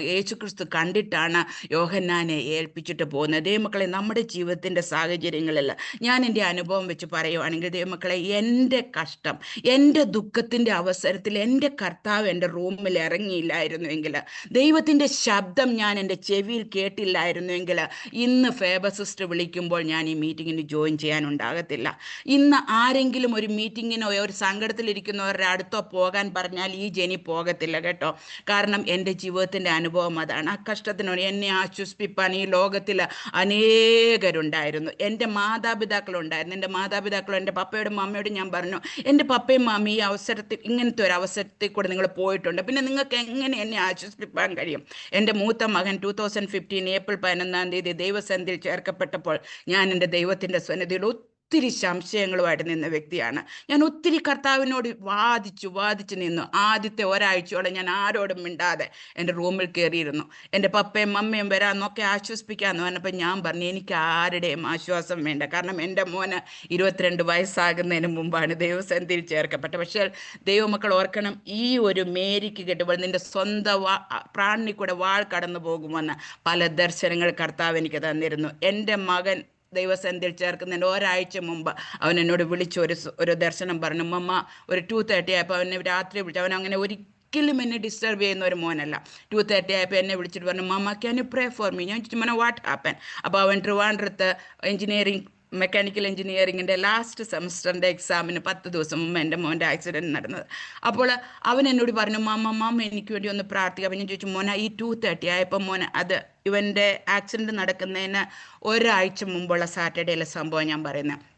യേശു ക്രിസ്തു കണ്ടിട്ടാണ് യോഹന്നാനെ ഏൽപ്പിച്ചിട്ട് പോകുന്നത്. ദൈവമക്കളെ, നമ്മുടെ ജീവിതത്തിൻ്റെ സാഹചര്യങ്ങളിൽ ഞാൻ എൻ്റെ അനുഭവം വെച്ച് പറയുവാണെങ്കിൽ ദൈവമക്കളെ, എൻ്റെ കഷ്ടം, എൻ്റെ ദുഃഖത്തിൻ്റെ അവസരത്തിൽ എൻ്റെ കർത്താവ് എൻ്റെ റൂമിൽ ഇറങ്ങിയില്ലായിരുന്നുവെങ്കിൽ, ദൈവത്തിൻ്റെ ശബ്ദം ഞാൻ എൻ്റെ ചെവിയിൽ കേട്ടില്ലായിരുന്നുവെങ്കിൽ, ഇന്ന് ഫേബ സിസ്റ്റർ വിളിക്കുമ്പോൾ ഞാൻ ഈ മീറ്റിങ്ങിന് ജോയിൻ ചെയ്യാനുണ്ടാകത്തില്ല. ഇന്ന് ആരെങ്കിലും ഒരു മീറ്റിങ്ങിനോ ഒരു സങ്കടത്തിലിരിക്കുന്നവരുടെ അടുത്തോ പോകാൻ പറഞ്ഞാൽ ഈ ജെനി പോകത്തില്ല കേട്ടോ. കാരണം എൻ്റെ ജീവിതത്തിൻ്റെ അനുഭവം അതാണ്. ആ കഷ്ടത്തിനോട് എന്നെ ആശ്വസിപ്പിക്കാൻ ഈ ലോകത്തിൽ അനേകരുണ്ടായിരുന്നു. എൻ്റെ മാതാപിതാക്കളുണ്ടായിരുന്നു. എൻ്റെ മാതാപിതാക്കളും എൻ്റെ പപ്പയോടും മമ്മയോടും ഞാൻ പറഞ്ഞു, എൻ്റെ പപ്പയും മമ്മി ഈ അവസരത്തിൽ, ഇങ്ങനത്തെ ഒരു അവസരത്തിൽ കൂടെ നിങ്ങൾ പോയിട്ടുണ്ട്, പിന്നെ നിങ്ങൾക്ക് എങ്ങനെ എന്നെ ആശ്വസിപ്പിക്കാൻ കഴിയും? എൻ്റെ മൂത്ത മകൻ 2015 ഏപ്രിൽ 11-ാം തീയതി ദൈവസന്നിധിയിൽ ചേർക്കപ്പെട്ടപ്പോൾ ഞാൻ എൻ്റെ ദൈവത്തിൻ്റെ സന്നിധിയിൽ ഒത്തിരി സംശയങ്ങളുമായിട്ട് നിന്ന വ്യക്തിയാണ്. ഞാൻ ഒത്തിരി കർത്താവിനോട് വാദിച്ചു നിന്നു. ആദ്യത്തെ ഒരാഴ്ചയോളം ഞാൻ ആരോടും മിണ്ടാതെ എൻ്റെ റൂമിൽ കയറിയിരുന്നു. എൻ്റെ പപ്പയും മമ്മയും വരാമെന്നൊക്കെ ആശ്വസിപ്പിക്കാമെന്ന് പറഞ്ഞപ്പോൾ ഞാൻ പറഞ്ഞു, എനിക്ക് ആരുടെയും ആശ്വാസം വേണ്ട. കാരണം എൻ്റെ മോന് 22 വയസ്സാകുന്നതിന് മുമ്പാണ് ദൈവസന്നിധിയിൽ ചേർക്കപ്പെട്ടത്. പക്ഷേ ദൈവമക്കൾ ഓർക്കണം, ഈ ഒരു മേരിക്ക് കിട്ടുമ്പോൾ നിന്റെ സ്വന്തം പ്രാണിൽ കൂടെ വാൾ കടന്നു പോകുമെന്ന് പല ദർശനങ്ങൾ കർത്താവ് എനിക്ക് തന്നിരുന്നു. എൻ്റെ മകൻ ദൈവസന്നിധിയിൽ ചേർക്കുന്നതിൻ്റെ ഒരാഴ്ച മുമ്പ് അവൻ എന്നോട് വിളിച്ച് ഒരു ദർശനം പറഞ്ഞു. മമ്മ ഒരു 2:30 ആയപ്പോൾ അവനെ രാത്രി വിളിച്ചു. അവൻ അങ്ങനെ ഒരിക്കലും എന്നെ ഡിസ്റ്റർബ് ചെയ്യുന്ന ഒരു മോനല്ല. 2:30 ആയപ്പോൾ എന്നെ വിളിച്ചിട്ട് പറഞ്ഞു, mamma can you pray for me? ഞാൻ ചോദിച്ചു, മോനെ വാട്ട് ഹാപ്പൻ? അപ്പോൾ അവൻ ട്രിവാൻഡ്രത്ത് മെക്കാനിക്കൽ എഞ്ചിനീയറിങ്ങിൻ്റെ ലാസ്റ്റ് സെമസ്റ്ററിൻ്റെ എക്സാമിന് 10 ദിവസം മുമ്പ് എൻ്റെ മോൻ്റെ ആക്സിഡൻറ്റ് നടന്നത്. അപ്പോൾ അവൻ എന്നോട് പറഞ്ഞു, മാമ എനിക്ക് വേണ്ടി ഒന്ന് പ്രാർത്ഥിക്കാം. അപ്പം ഞാൻ ചോദിച്ചു, മോനെ ഈ 2:30 ആയപ്പോൾ മോനെ അത് ഇവൻ്റെ ആക്സിഡൻറ്റ് നടക്കുന്നതിന് ഒരാഴ്ച മുമ്പുള്ള സാറ്റർഡേയിലെ സംഭവം ഞാൻ പറയുന്നത്.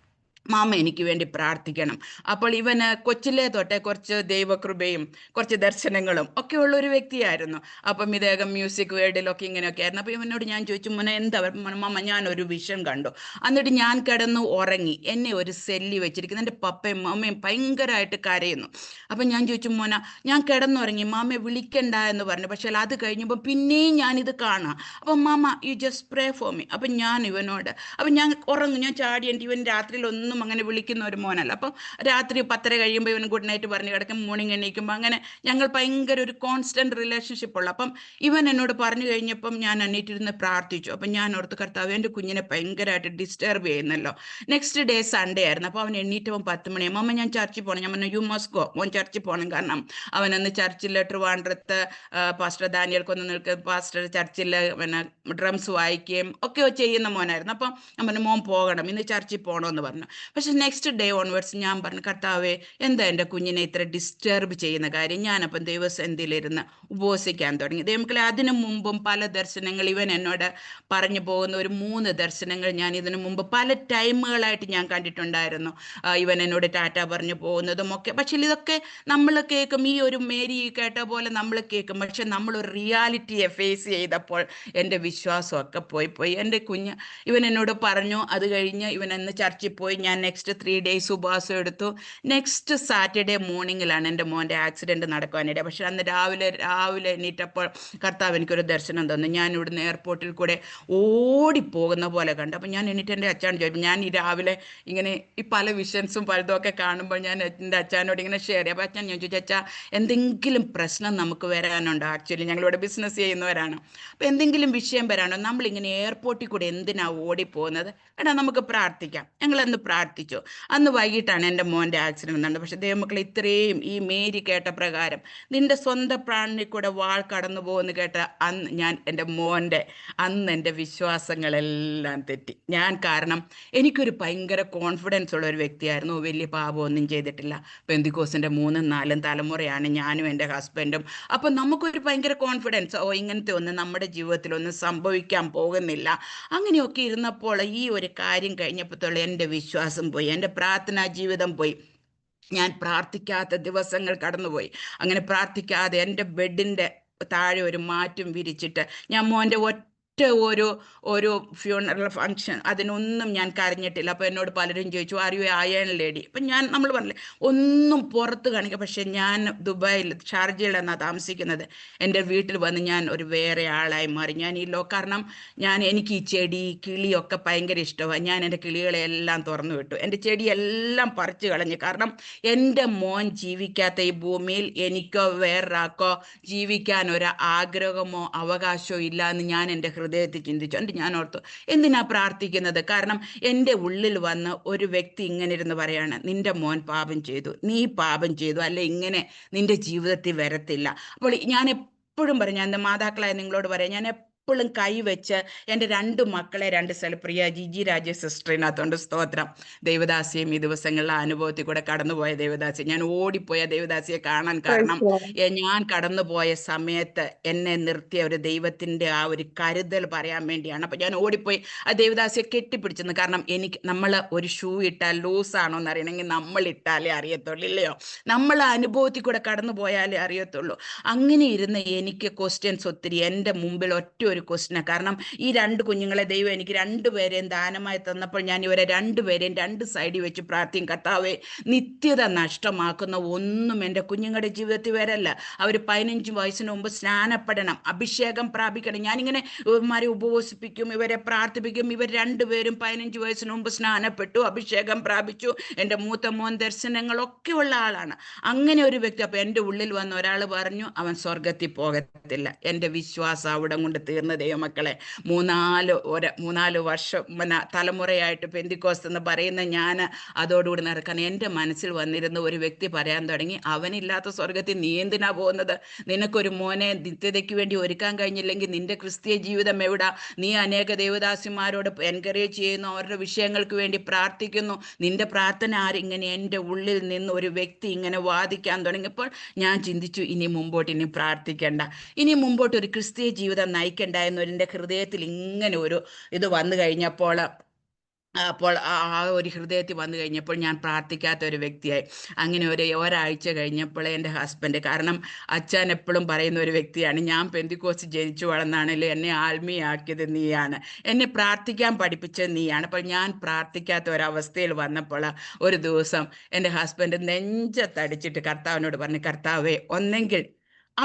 മാമ എനിക്ക് വേണ്ടി പ്രാർത്ഥിക്കണം. അപ്പോൾ ഇവന് കൊച്ചിലെ തൊട്ടേ കുറച്ച് ദൈവകൃപയും കുറച്ച് ദർശനങ്ങളും ഒക്കെ ഉള്ള ഒരു വ്യക്തിയായിരുന്നു. അപ്പം ഇദ്ദേഹം മ്യൂസിക് വേൾഡിലൊക്കെ ഇങ്ങനെയൊക്കെ ആയിരുന്നു. അപ്പോൾ ഇവനോട് ഞാൻ ചോദിച്ചു, മോനെ എന്താ? മാമ ഞാനൊരു വിഷൻ കണ്ടു. എന്നിട്ട് ഞാൻ കിടന്ന് ഉറങ്ങി. എന്നെ ഒരു സെല്ലി വെച്ചിരിക്കുന്നു. എൻ്റെ പപ്പയും മമ്മയും ഭയങ്കരമായിട്ട് കരയുന്നു. അപ്പം ഞാൻ ചോദിച്ചു, മോന ഞാൻ കിടന്നുറങ്ങി, മാമയെ വിളിക്കണ്ട എന്ന് പറഞ്ഞു. പക്ഷേ അത് കഴിഞ്ഞപ്പോൾ പിന്നെയും ഞാനിത് കാണാം. അപ്പം mama you just pray for me. അപ്പം ഞാൻ ഇവനോട് ഞാൻ ഉറങ്ങും, ഞാൻ ചാടി. എൻ്റെ ഇവൻ രാത്രിയിലൊന്നും അങ്ങനെ വിളിക്കുന്ന ഒരു മോനല്ല. അപ്പം രാത്രി 10:30 കഴിയുമ്പോൾ ഇവൻ ഗുഡ് നൈറ്റ് പറഞ്ഞ് കിടക്കും. മോർണിംഗ് എണീക്കുമ്പോൾ അങ്ങനെ ഞങ്ങൾ ഭയങ്കര ഒരു കോൺസ്റ്റന്റ് റിലേഷൻഷിപ്പ് ഉള്ള. അപ്പം ഇവൻ എന്നോട് പറഞ്ഞു കഴിഞ്ഞപ്പം ഞാൻ എണീറ്റിരുന്ന് പ്രാർത്ഥിച്ചു. അപ്പം ഞാൻ ഓർത്ത്, കർത്താവ് എൻ്റെ കുഞ്ഞിനെ ഭയങ്കരമായിട്ട് ഡിസ്റ്റർബ് ചെയ്യുന്നല്ലോ. നെക്സ്റ്റ് ഡേ സൺഡേ ആയിരുന്നു. അപ്പോൾ അവൻ എണീറ്റവൻ 10 മണിയാകും. അമ്മ ഞാൻ ചർച്ചിൽ പോകണം. ഞാൻ പറഞ്ഞു, യു മസ്റ്റ് ഗോ. മോൻ ചർച്ചിൽ പോകണം. കാരണം അവനന്ന് ചർച്ചിൽ ട്രിവാൻഡ്രത്ത് പാസ്റ്റർ ദാനിയൽക്കൊന്ന് നിൽക്കുക, പാസ്റ്റർ ചർച്ചിൽ പിന്നെ ഡ്രംസ് വായിക്കുകയും ഒക്കെ ചെയ്യുന്ന മോനായിരുന്നു. അപ്പം ഞാൻ പറഞ്ഞു, മോൻ പോകണം, ഇന്ന് ചർച്ചിൽ പോകണമെന്ന് പറഞ്ഞു. പക്ഷെ നെക്സ്റ്റ് ഡേ ഓൺവേർഡ്സ് ഞാൻ പറഞ്ഞു, കർത്താവേ എന്താ എൻ്റെ കുഞ്ഞിനെ ഇത്ര ഡിസ്റ്റർബ് ചെയ്യുന്ന കാര്യം? ഞാനപ്പം ദൈവസന്നിധിയിലിരുന്ന് ഉപവസിക്കാൻ തുടങ്ങി. ദൈവമക്കളെ, അതിനു മുമ്പും പല ദർശനങ്ങൾ ഇവൻ എന്നോട് പറഞ്ഞു പോകുന്ന ഒരു 3 ദർശനങ്ങൾ ഞാൻ ഇതിനു മുമ്പ് പല ടൈമുകളായിട്ട് ഞാൻ കണ്ടിട്ടുണ്ടായിരുന്നു. ഇവൻ എന്നോട് ടാറ്റ പറഞ്ഞു പോകുന്നതും ഒക്കെ. പക്ഷെ ഇതൊക്കെ നമ്മൾ കേൾക്കും, ഈ ഒരു മേരി കേട്ട പോലെ നമ്മൾ കേൾക്കും. പക്ഷെ നമ്മളൊരു റിയാലിറ്റിയെ ഫേസ് ചെയ്തപ്പോൾ എൻ്റെ വിശ്വാസമൊക്കെ പോയി. എൻ്റെ കുഞ്ഞ് ഇവൻ എന്നോട് പറഞ്ഞു. അത് കഴിഞ്ഞ് ഇവൻ അന്ന് ചർച്ചിൽ പോയി. ഞാൻ നെക്സ്റ്റ് 3 days ഉപവാസം എടുത്തു. നെക്സ്റ്റ് സാറ്റർഡേ മോർണിംഗിലാണ് എൻ്റെ മോൻ്റെ ആക്സിഡൻറ്റ് നടക്കുവാനിട. പക്ഷെ അന്ന് രാവിലെ എണീറ്റപ്പോൾ കർത്താവ് എനിക്കൊരു ദർശനം തന്നു. ഞാൻ ഇവിടുന്ന് എയർപോർട്ടിൽ കൂടെ ഓടിപ്പോകുന്ന പോലെ കണ്ടു. അപ്പം ഞാൻ എണീറ്റ് എൻ്റെ അച്ഛനോട് ചോദിച്ചു. ഞാൻ ഈ രാവിലെ ഇങ്ങനെ ഈ പല വിഷൻസും പലതുമൊക്കെ കാണുമ്പോൾ ഞാൻ എൻ്റെ അച്ഛനോട് ഇങ്ങനെ ഷെയർ ചെയ്യും. അപ്പോൾ ഞാൻ ചോദിച്ചു, അച്ഛാ എന്തെങ്കിലും പ്രശ്നം നമുക്ക് വരാനുണ്ടോ? ആക്ച്വലി ഞങ്ങളിവിടെ ബിസിനസ് ചെയ്യുന്നവരാണ്. അപ്പോൾ എന്തെങ്കിലും വിഷയം വരാനോ? നമ്മളിങ്ങനെ എയർപോർട്ടിൽ കൂടെ എന്തിനാ ഓടിപ്പോകുന്നത്? എടാ നമുക്ക് പ്രാർത്ഥിക്കാം. ഞങ്ങളന്ന് പ്രാർത്ഥിച്ചു. അന്ന് വൈകിട്ടാണ് എൻ്റെ മോൻ്റെ ആക്സിഡൻറ്റ് നടന്നത്. പക്ഷേ ദൈവമക്കളെ, ഇത്രയും ഈ മേരി കേട്ട പ്രകാരം നിന്റെ സ്വന്തം പ്രാണിൽ കൂടെ വാൾ കടന്നു പോകുന്നു കേട്ട ഞാൻ അന്ന് എൻ്റെ വിശ്വാസങ്ങളെല്ലാം തെറ്റി. കാരണം എനിക്കൊരു ഭയങ്കര കോൺഫിഡൻസ് ഉള്ള ഒരു വ്യക്തിയായിരുന്നു. വലിയ പാപമൊന്നും ചെയ്തിട്ടില്ല. പെന്തിക്കോസിൻ്റെ 3ഉം 4ഉം തലമുറയാണ് ഞാനും എൻ്റെ ഹസ്ബൻഡും. അപ്പം നമുക്കൊരു ഭയങ്കര കോൺഫിഡൻസ്, ഇങ്ങനത്തെ ഒന്നും നമ്മുടെ ജീവിതത്തിലൊന്നും സംഭവിക്കാൻ പോകുന്നില്ല. അങ്ങനെയൊക്കെ ഇരുന്നപ്പോൾ ഈ ഒരു കാര്യം കഴിഞ്ഞപ്പോഴത്തുള്ള എൻ്റെ വിശ്വാസം പോയി, എൻ്റെ പ്രാർത്ഥനാ ജീവിതം പോയി. ഞാൻ പ്രാർത്ഥിക്കാത്ത ദിവസങ്ങൾ കടന്നുപോയി. അങ്ങനെ പ്രാർത്ഥിക്കാതെ എൻ്റെ ബെഡിൻ്റെ താഴെ ഒരു മാറ്റും വിരിച്ചിട്ട് ഞാൻ മോൻ്റെ ഒരു ഫ്യൂണറൽ ഫങ്ഷൻ അതിനൊന്നും ഞാൻ കരഞ്ഞിട്ടില്ല. അപ്പോൾ എന്നോട് പലരും ചോദിച്ചു, ആർ യു അയൺ ലേഡി? അപ്പം നമ്മൾ പറഞ്ഞില്ലേ ഒന്നും പുറത്ത് കാണിക്കുക. പക്ഷെ ഞാൻ ദുബായിൽ ഷാർജയിലാണ് താമസിക്കുന്നത്. എൻ്റെ വീട്ടിൽ വന്ന് ഞാൻ ഒരു വേറെ ആളായി മാറി. ഞാൻ കാരണം എനിക്ക് ഈ ചെടി കിളിയൊക്കെ ഭയങ്കര ഇഷ്ടമാണ്. ഞാൻ എൻ്റെ കിളികളെല്ലാം തുറന്നു വിട്ടു. എൻ്റെ ചെടിയെല്ലാം പറിച്ചു കളഞ്ഞു. കാരണം എൻ്റെ മോൻ ജീവിക്കാത്ത ഈ ഭൂമിയിൽ എനിക്കോ വേറൊരാൾക്കോ ജീവിക്കാൻ ഒരു ആഗ്രഹമോ അവകാശമോ ഇല്ല എന്ന് ഞാൻ എൻ്റെ ഹൃദയത്തിൽ ചിന്തിച്ചു. എന്നിട്ട് ഞാൻ ഓർത്തു, എന്തിനാ പ്രാർത്ഥിക്കുന്നത്? കാരണം എൻ്റെ ഉള്ളിൽ വന്ന് ഒരു വ്യക്തി ഇങ്ങനെ ഇരുന്ന് പറയാണ്, നിന്റെ മോൻ പാപം ചെയ്തു, നീ പാപം ചെയ്തു, അല്ലെ ഇങ്ങനെ നിന്റെ ജീവിതത്തിൽ വരത്തില്ല. അപ്പോൾ ഞാൻ എപ്പോഴും പറയും, ഞാൻ എൻ്റെ മാതാക്കളായ നിങ്ങളോട് പറയാം, ഞാൻ എപ്പോഴും കൈവച്ച് എൻ്റെ 2 മക്കളെ 2 സ്ഥലം, പ്രിയ ജിജി രാജേഷ് സിസ്റ്ററിനകത്തോണ്ട് സ്തോത്രം. ദൈവദാസിയും ഈ ദിവസങ്ങളിലെ അനുഭവത്തിൽ കൂടെ കടന്നുപോയ ദേവദാസി, ഞാൻ ഓടിപ്പോയ ദേവദാസിയെ കാണാൻ കാരണം ഞാൻ കടന്നുപോയ സമയത്ത് എന്നെ നിർത്തിയ ഒരു ദൈവത്തിൻ്റെ ആ ഒരു കരുതൽ പറയാൻ വേണ്ടിയാണ്. അപ്പം ഞാൻ ഓടിപ്പോയി ആ ദേവദാസിയെ കെട്ടിപ്പിടിച്ചെന്ന്. കാരണം നമ്മൾ ഒരു ഷൂ ഇട്ടാൽ ലൂസാണോ എന്ന് അറിയണമെങ്കിൽ നമ്മൾ ഇട്ടാലേ അറിയത്തുള്ളൂ, ഇല്ലയോ? നമ്മൾ അനുഭവത്തിൽ കൂടെ കടന്നു പോയാലേ അറിയത്തുള്ളൂ. അങ്ങനെ ഇരുന്ന് എനിക്ക് ക്വസ്റ്റ്യൻസ് ഒത്തിരി. എൻ്റെ മുമ്പിൽ ഒറ്റ ഒരു ക്വസ്റ്റ്യനാണ്. കാരണം ഈ 2 കുഞ്ഞുങ്ങളെ ദൈവം എനിക്ക് 2 പേരെയും ദാനമായി തന്നപ്പോൾ ഞാൻ ഇവരെ 2 പേരെയും 2 സൈഡിൽ വെച്ച് പ്രാർത്ഥിക്കും, കർത്താവേ നിത്യത നഷ്ടമാക്കുന്ന ഒന്നും എൻ്റെ കുഞ്ഞുങ്ങളുടെ ജീവിതത്തിൽ വരല്ല. അവർ 15 വയസ്സിന് മുമ്പ് സ്നാനപ്പെടണം, അഭിഷേകം പ്രാപിക്കണം. ഞാനിങ്ങനെ ഇവന്മാരെ ഉപവസിപ്പിക്കും, ഇവരെ പ്രാർത്ഥിപ്പിക്കും. ഇവർ 2 പേരും 15 വയസ്സിന് മുമ്പ് സ്നാനപ്പെട്ടു, അഭിഷേകം പ്രാപിച്ചു. എൻ്റെ മൂത്ത മോൻ ദർശനങ്ങളൊക്കെ ഉള്ള ആളാണ്. അങ്ങനെ ഒരു വ്യക്തി. അപ്പൊ എൻ്റെ ഉള്ളിൽ വന്ന ഒരാൾ പറഞ്ഞു, അവൻ സ്വർഗത്തിൽ പോകത്തില്ല. എൻ്റെ വിശ്വാസം അവിടെ കൊണ്ട് തീർന്ന ദൈവമക്കളെ. 3-4 വർഷം തലമുറയായിട്ട് പെന്തിക്കോസ്ത് എന്ന് പറയുന്ന ഞാൻ അതോടുകൂടി നടക്കാൻ എൻ്റെ മനസ്സിൽ വന്നിരുന്ന ഒരു വ്യക്തി പറയാൻ തുടങ്ങി, അവനില്ലാത്ത സ്വർഗത്തിൽ നീ എന്തിനാ പോകുന്നത്? നിനക്കൊരു മോനെ നിത്യതയ്ക്ക് വേണ്ടി ഒരുക്കാൻ കഴിഞ്ഞില്ലെങ്കിൽ നിന്റെ ക്രിസ്തീയ ജീവിതം എവിടാ? നീ അനേക ദേവദാസിമാരോട് എൻകറേജ് ചെയ്യുന്നു, അവരുടെ വിഷയങ്ങൾക്ക് വേണ്ടി പ്രാർത്ഥിക്കുന്നു. നിന്റെ പ്രാർത്ഥന ആരിങ്ങനെ എൻ്റെ ഉള്ളിൽ നിന്ന് ഒരു വ്യക്തി ഇങ്ങനെ വാദിക്കാൻ തുടങ്ങിയപ്പോൾ ഞാൻ ചിന്തിച്ചു, ഇനി പ്രാർത്ഥിക്കേണ്ട, ഇനി മുമ്പോട്ട് ഒരു ക്രിസ്തീയ ജീവിതം നയിക്കണ്ട എന്നൊരു ഹൃദയത്തിൽ ഇങ്ങനെ ഒരു ഇത് വന്നു കഴിഞ്ഞപ്പോൾ ആ ഒരു ഹൃദയത്തിൽ വന്നു കഴിഞ്ഞപ്പോൾ ഞാൻ പ്രാർത്ഥിക്കാത്ത ഒരു വ്യക്തിയായി. അങ്ങനെ ഒരാഴ്ച കഴിഞ്ഞപ്പോൾ എൻ്റെ ഹസ്ബൻഡ്, കാരണം അച്ഛൻ എപ്പോഴും പറയുന്ന ഒരു വ്യക്തിയാണ്, ഞാൻ പെന്തിക്കോസ്ത് ജനിച്ചു വളർന്നാണല്ലോ, എന്നെ ആത്മീയാക്കിയത് നീയാണ്, എന്നെ പ്രാർത്ഥിക്കാൻ പഠിപ്പിച്ചത് നീയാണ്. അപ്പോൾ ഞാൻ പ്രാർത്ഥിക്കാത്ത ഒരവസ്ഥയിൽ വന്നപ്പോൾ ഒരു ദിവസം എൻ്റെ ഹസ്ബൻഡ് നെഞ്ചത്തടിച്ചിട്ട് കർത്താവിനോട് പറഞ്ഞു, കർത്താവേ, ഒന്നെങ്കിൽ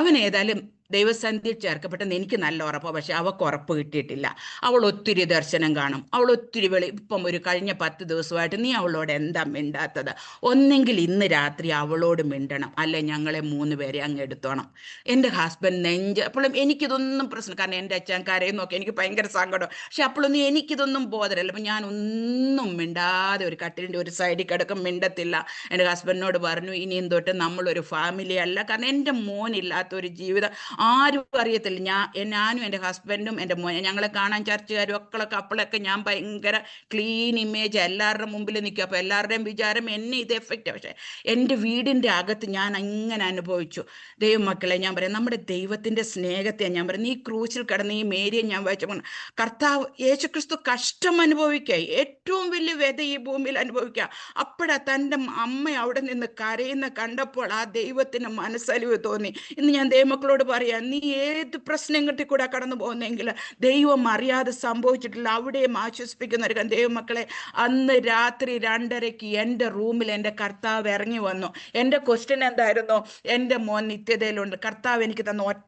അവൻ ഏതായാലും ദൈവസന്നിധിയിൽ ചേർക്കപ്പെട്ടെന്ന് എനിക്ക് നല്ല ഉറപ്പാണ്, പക്ഷെ അവൾക്ക് ഉറപ്പ് കിട്ടിയിട്ടില്ല. അവൾ ഒത്തിരി ദർശനം കാണും, അവൾ ഒത്തിരി ഇപ്പം ഒരു കഴിഞ്ഞ 10 ദിവസമായിട്ട് നീ അവളോട് എന്താ മിണ്ടാത്തത്? ഒന്നെങ്കിൽ ഇന്ന് രാത്രി അവളോട് മിണ്ടണം, അല്ലെ ഞങ്ങളെ 3 പേരെ അങ്ങ് എടുത്തോണം. എൻ്റെ ഹസ്ബൻഡ് അപ്പോഴും എനിക്കിതൊന്നും പ്രശ്നം, കാരണം എൻ്റെ അച്ഛൻ കരയുന്നൊക്കെ എനിക്ക് ഭയങ്കര സങ്കടം, പക്ഷെ അപ്പോഴൊന്നും എനിക്കിതൊന്നും ബോധരല്ല. അപ്പം ഞാൻ ഒന്നും മിണ്ടാതെ ഒരു കട്ടിലിൻ്റെ ഒരു സൈഡിൽ കിടക്കും, മിണ്ടത്തില്ല. എൻ്റെ ഹസ്ബൻഡിനോട് പറഞ്ഞു, ഇനിയും തൊട്ട് നമ്മളൊരു ഫാമിലി അല്ല, കാരണം എൻ്റെ മോനില്ലാത്തൊരു ജീവിതം ആരും അറിയത്തില്ല. ഞാനും എൻ്റെ ഹസ്ബൻഡും എൻ്റെ മോനെ, ഞങ്ങളെ കാണാൻ ചർച്ചുകാരും ഒക്കളൊക്കെ അപ്പോഴൊക്കെ ഞാൻ ഭയങ്കര ക്ലീൻ ഇമേജ് എല്ലാവരുടെ മുമ്പിൽ നിൽക്കും. അപ്പോൾ എല്ലാവരുടെയും വിചാരം എന്നെ ഇത് എഫക്റ്റ്. പക്ഷേ എൻ്റെ വീടിൻ്റെ അകത്ത് ഞാൻ അങ്ങനെ അനുഭവിച്ചു. ദൈവമക്കളെ, ഞാൻ പറയാം, നമ്മുടെ ദൈവത്തിൻ്റെ സ്നേഹത്തെ ഞാൻ പറയാം. നീ ക്രൂശിൽ കിടന്ന് ഈ മേരിയെ ഞാൻ വായിച്ചപ്പോൾ കർത്താവ് യേശുക്രിസ്തു കഷ്ടം അനുഭവിക്കുക, ഏറ്റവും വലിയ വ്യത ഈ ഭൂമിയിൽ അനുഭവിക്കുക. അപ്പോഴാ തൻ്റെ അമ്മ അവിടെ നിന്ന് കരയുന്ന കണ്ടപ്പോൾ ആ ദൈവത്തിന് മനസ്സലിവ് തോന്നി. ഇന്ന് ഞാൻ ദൈവമക്കളോട് പറയാം, നീ ഏത് പ്രശ്നങ്ങളിൽ കൂടെ കടന്നു പോകുന്നെങ്കിൽ ദൈവം അറിയാതെ സംഭവിച്ചിട്ടില്ല, അവിടെയും ആശ്വസിപ്പിക്കുന്ന ഒരു ദൈവമക്കളെ. അന്ന് രാത്രി 2:30 എൻ്റെ റൂമിൽ എൻ്റെ കർത്താവ് ഇറങ്ങി വന്നു. എൻ്റെ ക്വസ്റ്റ്യൻ എന്തായിരുന്നു? എൻ്റെ മോൻ നിത്യതയിലുണ്ട്. കർത്താവ് എനിക്ക് തന്ന ഒറ്റ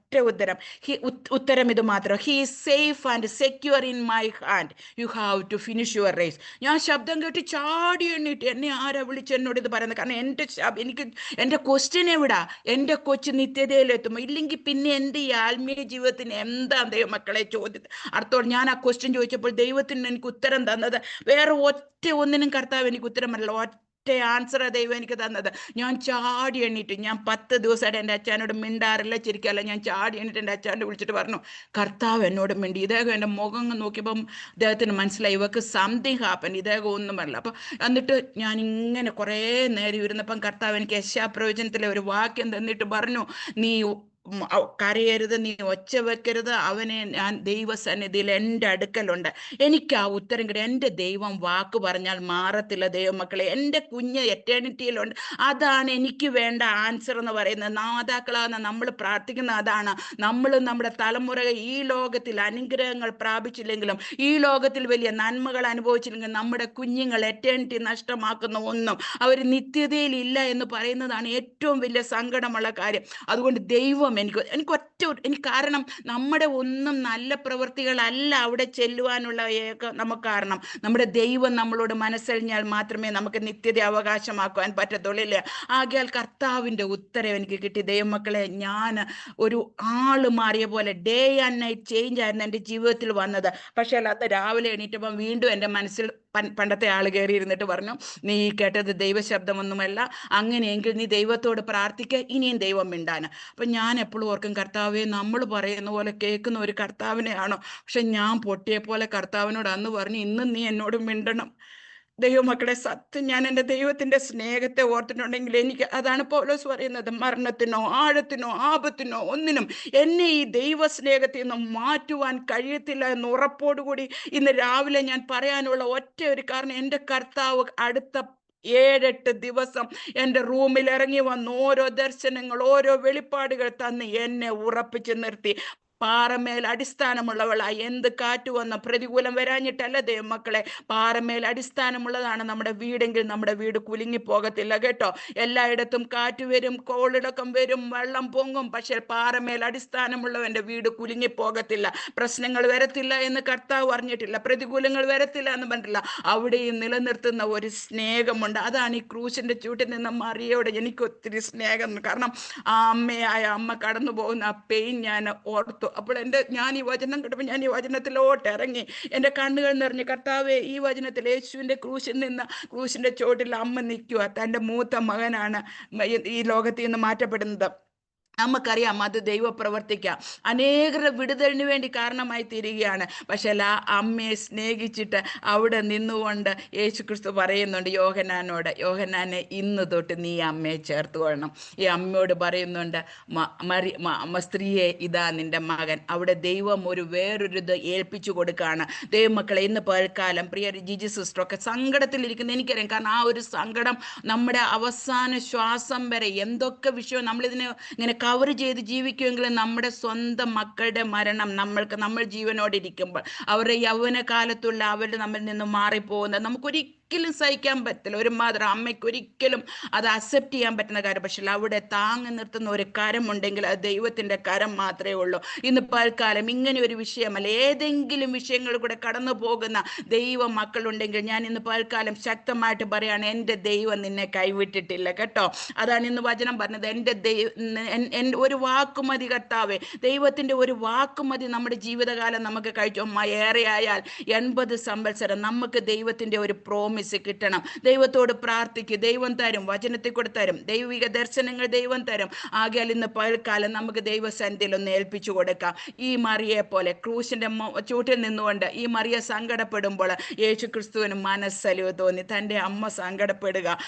ഉത്തരം ഇത് മാത്രം, he is safe and secure in my hand, you have to finish your race. ഞാൻ ശബ്ദം കേട്ട് ചാടി എണ്ണീട്ട്, എന്നെ ആരാ വിളിച്ച് എന്നോട് ഇത് പറയുന്നത്? കാരണം എൻ്റെ ക്വസ്റ്റ്യൻ എവിടാ? എൻ്റെ കൊച്ചു നിത്യതയിലെത്തുമോ? ഇല്ലെങ്കിൽ പിന്നെ എൻ്റെ ഈ ആത്മീയ ജീവിതത്തിന് എന്താ ദൈവമക്കളെ ചോദ്യം അർത്ഥം? ഞാൻ ആ ക്വസ്റ്റ്യൻ ചോദിച്ചപ്പോൾ ദൈവത്തിന് എനിക്ക് ഉത്തരം തന്നത് വേറെ ഒന്നിനും കർത്താവ് എനിക്ക് ഉത്തരം പറയല്ല, ഒറ്റ ആൻസറാ ദൈവം എനിക്ക് തന്നത്. ഞാൻ ചാടി എണ്ണീട്ട്, ഞാൻ 10 ദിവസമായിട്ട് എൻ്റെ അച്ഛനോട് മിണ്ടാറില്ല, ചിരിക്കല്ല. ഞാൻ ചാടി എണ്ണീട്ട് എൻ്റെ അച്ഛനെ വിളിച്ചിട്ട് പറഞ്ഞു, കർത്താവ് എന്നോട് മിണ്ടി. ഇദ്ദേഹം എൻ്റെ മുഖം നോക്കിയപ്പം ഇദ്ദേഹത്തിന് മനസ്സിലായി, ഇവർക്ക് സംതിങ് ഹാപ്പൻ, ഇദ്ദേഹം ഒന്നും പറയില്ല. അപ്പം എന്നിട്ട് ഞാൻ ഇങ്ങനെ കുറേ നേരം ഇരുന്നപ്പം കർത്താവ് എനിക്ക് യശാപ്രവചനത്തിലെ ഒരു വാക്യം തന്നിട്ട് പറഞ്ഞു, നീ കരയരുത്, നീ ഒച്ച വെക്കരുത്, അവനെ ഞാൻ ദൈവസന്നിധിയിൽ എൻ്റെ അടുക്കലുണ്ട്. എനിക്ക് ആ ഉത്തരം കിട്ടും. എൻ്റെ ദൈവം വാക്ക് പറഞ്ഞാൽ മാറത്തില്ല ദൈവമക്കളെ. എൻ്റെ കുഞ്ഞ് എറ്റേണിറ്റിയിലുണ്ട്. അതാണ് എനിക്ക് വേണ്ട ആൻസർ എന്ന് പറയുന്നത്. മാതാക്കളാണ് നമ്മൾ പ്രാർത്ഥിക്കുന്ന അതാണ്. നമ്മളും നമ്മുടെ തലമുറ ഈ ലോകത്തിൽ അനുഗ്രഹങ്ങൾ പ്രാപിച്ചില്ലെങ്കിലും, ഈ ലോകത്തിൽ വലിയ നന്മകൾ അനുഭവിച്ചില്ലെങ്കിലും, നമ്മുടെ കുഞ്ഞുങ്ങൾ എറ്റേണിറ്റി നഷ്ടമാക്കുന്ന ഒന്നും അവർ നിത്യതയിൽ ഇല്ല എന്ന് പറയുന്നതാണ് ഏറ്റവും വലിയ സങ്കടമുള്ള കാര്യം. അതുകൊണ്ട് ദൈവം എനിക്ക് കാരണം നമ്മുടെ ഒന്നും നല്ല പ്രവൃത്തികളല്ല അവിടെ ചെല്ലുവാനുള്ള നമുക്ക് കാരണം. നമ്മുടെ ദൈവം നമ്മളോട് മനസ്സറിഞ്ഞാൽ മാത്രമേ നമുക്ക് നിത്യത അവകാശമാക്കുവാൻ പറ്റത്തുള്ളൂ. ആകയാൽ കർത്താവിൻ്റെ ഉത്തരം എനിക്ക് കിട്ടി. ദൈവമക്കളെ, ഞാൻ ഒരു ആള് മാറിയ പോലെ ഡേ ആൻഡ് നൈറ്റ് ചേഞ്ച് ആയിരുന്നു എൻ്റെ ജീവിതത്തിൽ വന്നത്. പക്ഷേ അന്ന് രാവിലെ എണീറ്റപ്പം വീണ്ടും എൻ്റെ മനസ്സിൽ പണ്ടത്തെ ആൾ കയറി ഇരുന്നിട്ട് പറഞ്ഞു, നീ കേട്ടത് ദൈവശബ്ദമൊന്നുമല്ല, അങ്ങനെയെങ്കിൽ നീ ദൈവത്തോട് പ്രാർത്ഥിക്കുക, ഇനിയും ദൈവം മിണ്ടാൻ. അപ്പം ഞാൻ എപ്പോഴും ഓർക്കും, കർത്താവെ, നമ്മൾ പറയുന്ന പോലെ കേൾക്കുന്ന ഒരു കർത്താവിനെയാണോ? പക്ഷെ ഞാൻ പൊട്ടിയെ പോലെ കർത്താവിനോട് അന്ന് പറഞ്ഞു, ഇന്നും നീ എന്നോട് മിണ്ടണം. ദൈവമക്കളെ, സത്യം ഞാൻ എൻ്റെ ദൈവത്തിൻ്റെ സ്നേഹത്തെ ഓർത്തിട്ടുണ്ടെങ്കിൽ എനിക്ക് അതാണ് പൗലോസ് പറയുന്നത്, മരണത്തിനോ ആഴത്തിനോ ആപത്തിനോ ഒന്നിനും എന്നെ ഈ ദൈവ സ്നേഹത്തിൽ നിന്നും മാറ്റുവാൻ കഴിയത്തില്ല എന്ന് ഉറപ്പോടുകൂടി ഇന്ന് രാവിലെ ഞാൻ പറയാനുള്ള ഒറ്റ ഒരു കാരണം, എൻ്റെ കർത്താവ് അടുത്ത 7-8 ദിവസം എൻ്റെ റൂമിൽ ഇറങ്ങി വന്ന് ഓരോ ദർശനങ്ങൾ, ഓരോ വെളിപ്പാടുകൾ തന്ന് എന്നെ ഉറപ്പിച്ച് നിർത്തി. പാറമേൽ അടിസ്ഥാനമുള്ളവളായി. എന്ത് കാറ്റ് വന്ന പ്രതികൂലം വരാഞ്ഞിട്ടല്ല ദൈവമക്കളെ, പാറമേൽ അടിസ്ഥാനമുള്ളതാണ് നമ്മുടെ വീടെങ്കിൽ നമ്മുടെ വീട് കുലുങ്ങിപ്പോകത്തില്ല കേട്ടോ. എല്ലായിടത്തും കാറ്റ് വരും, കോളിളക്കം വരും, വെള്ളം പൊങ്ങും, പക്ഷെ പാറമേൽ അടിസ്ഥാനമുള്ളവന്റെ വീട് കുലുങ്ങിപ്പോകത്തില്ല. പ്രശ്നങ്ങൾ വരത്തില്ല എന്ന് കർത്താവ് പറഞ്ഞിട്ടില്ല, പ്രതികൂലങ്ങൾ വരത്തില്ല എന്ന് പറഞ്ഞിട്ടില്ല. അവിടെയും നിലനിർത്തുന്ന ഒരു സ്നേഹമുണ്ട്. അതാണ് ഈ ക്രൂശിന്റെ ചൂട്ടിൽ നിന്ന് മറിയോട് എനിക്ക് ഒത്തിരി സ്നേഹം. കാരണം ആ അമ്മയായ അമ്മ കടന്നു പോകുന്ന ആ പെയിൻ ഞാൻ ഓർത്തു. അപ്പോൾ ഞാൻ ഈ വചനം കേട്ടപ്പോൾ ഞാൻ ഈ വചനത്തിലോട്ട് ഇറങ്ങി. എൻ്റെ കണ്ണുകൾ നിറഞ്ഞ്, കർത്താവേ, ഈ വചനത്തിൽ യേശുവിൻ്റെ ക്രൂശിന്റെ ചോട്ടിൽ അമ്മ നിൽക്കുക. തൻ്റെ മൂത്ത മകനാണ് ഈ ലോകത്തിൽ നിന്ന് മാറ്റപ്പെടുന്നത്. നമുക്കറിയാം അത് ദൈവപ്രവർത്തിക്കാം, അനേകരുടെ വിടുതലിന് വേണ്ടി കാരണമായി തീരുകയാണ്. പക്ഷേ ആ അമ്മയെ സ്നേഹിച്ചിട്ട് അവിടെ നിന്നുകൊണ്ട് യേശുക്രിസ്തു പറയുന്നുണ്ട് യോഹന്നാനോട്, യോഹന്നാനെ, ഇന്ന് തൊട്ട് നീ അമ്മയെ ചേർത്ത് കൊള്ളണം. ഈ അമ്മയോട് പറയുന്നുണ്ട്, സ്ത്രീയെ, ഇതാ നിന്റെ മകൻ. അവിടെ ദൈവം വേറൊരു ഇത് ഏൽപ്പിച്ചു കൊടുക്കുകയാണ്. ദൈവമക്കളെ, ഇന്ന് പകൽക്കാലം പ്രിയ ജിജി സിസ്റ്ററൊക്കെ സങ്കടത്തിലിരിക്കുന്ന എനിക്കറിയാം. കാരണം ആ ഒരു സങ്കടം നമ്മുടെ അവസാന ശ്വാസം വരെ, എന്തൊക്കെ വിഷയം നമ്മളിതിനെ ഇങ്ങനെ കവർ ചെയ്ത് ജീവിക്കുമെങ്കിലും നമ്മുടെ സ്വന്തം മക്കളുടെ മരണം നമ്മൾ ജീവനോടെ ഇരിക്കുമ്പോൾ, അവരുടെ യൗവനകാലത്തുള്ള അവരുടെ നമ്മിൽ നിന്ന് മാറിപ്പോകുന്നത് നമുക്കൊരിക്കലും സഹിക്കാൻ പറ്റില്ല. ഒരു മാതൃ അമ്മയ്ക്ക് ഒരിക്കലും അത് അക്സെപ്റ്റ് ചെയ്യാൻ പറ്റുന്ന കാര്യം. പക്ഷേ അവിടെ താങ്ങി നിർത്തുന്ന ഒരു കരമുണ്ടെങ്കിൽ അത് ദൈവത്തിൻ്റെ കരം മാത്രമേ ഉള്ളൂ. ഇന്ന് പൽക്കാലം ഇങ്ങനെ ഒരു വിഷയമല്ല, ഏതെങ്കിലും വിഷയങ്ങൾ കൂടെ കടന്നു പോകുന്ന ദൈവ മക്കളുണ്ടെങ്കിൽ ഞാൻ ഇന്ന് പൽക്കാലം ശക്തമായിട്ട് പറയാണ്, എൻ്റെ ദൈവം നിന്നെ കൈവിട്ടിട്ടില്ല കേട്ടോ. അതാണ് ഇന്ന് വചനം പറഞ്ഞത്. ഒരു വാക്കുമതി കർത്താവേ, ദൈവത്തിൻ്റെ ഒരു വാക്കുമതി നമ്മുടെ ജീവിതകാലം നമുക്ക് കഴിച്ചു. ഏറെയായാൽ 80 സംവത്സരം നമുക്ക് ദൈവത്തിൻ്റെ ഒരു പ്രോമിസ് കിട്ടണം. ദൈവത്തോട് പ്രാർത്ഥിക്കുക, ദൈവം തരും, വചനത്തിൽ കൂടെ തരും, ദൈവിക ദർശനങ്ങൾ ദൈവം തരും. ആകയാൽ ഇന്ന് പകൽക്കാലം നമുക്ക് ദൈവസന്നിധിയിൽ ഒന്ന് ഏൽപ്പിച്ചു കൊടുക്കാം. ഈ മറിയെ പോലെ ക്രൂശിൻ്റെ ചൂട്ടിൽ നിന്നുകൊണ്ട് ഈ മറിയ സങ്കടപ്പെടുമ്പോൾ യേശു ക്രിസ്തുവിന് മനസ്സലിവ് തോന്നി. തൻ്റെ അമ്മ സങ്കടപ്പെടുക,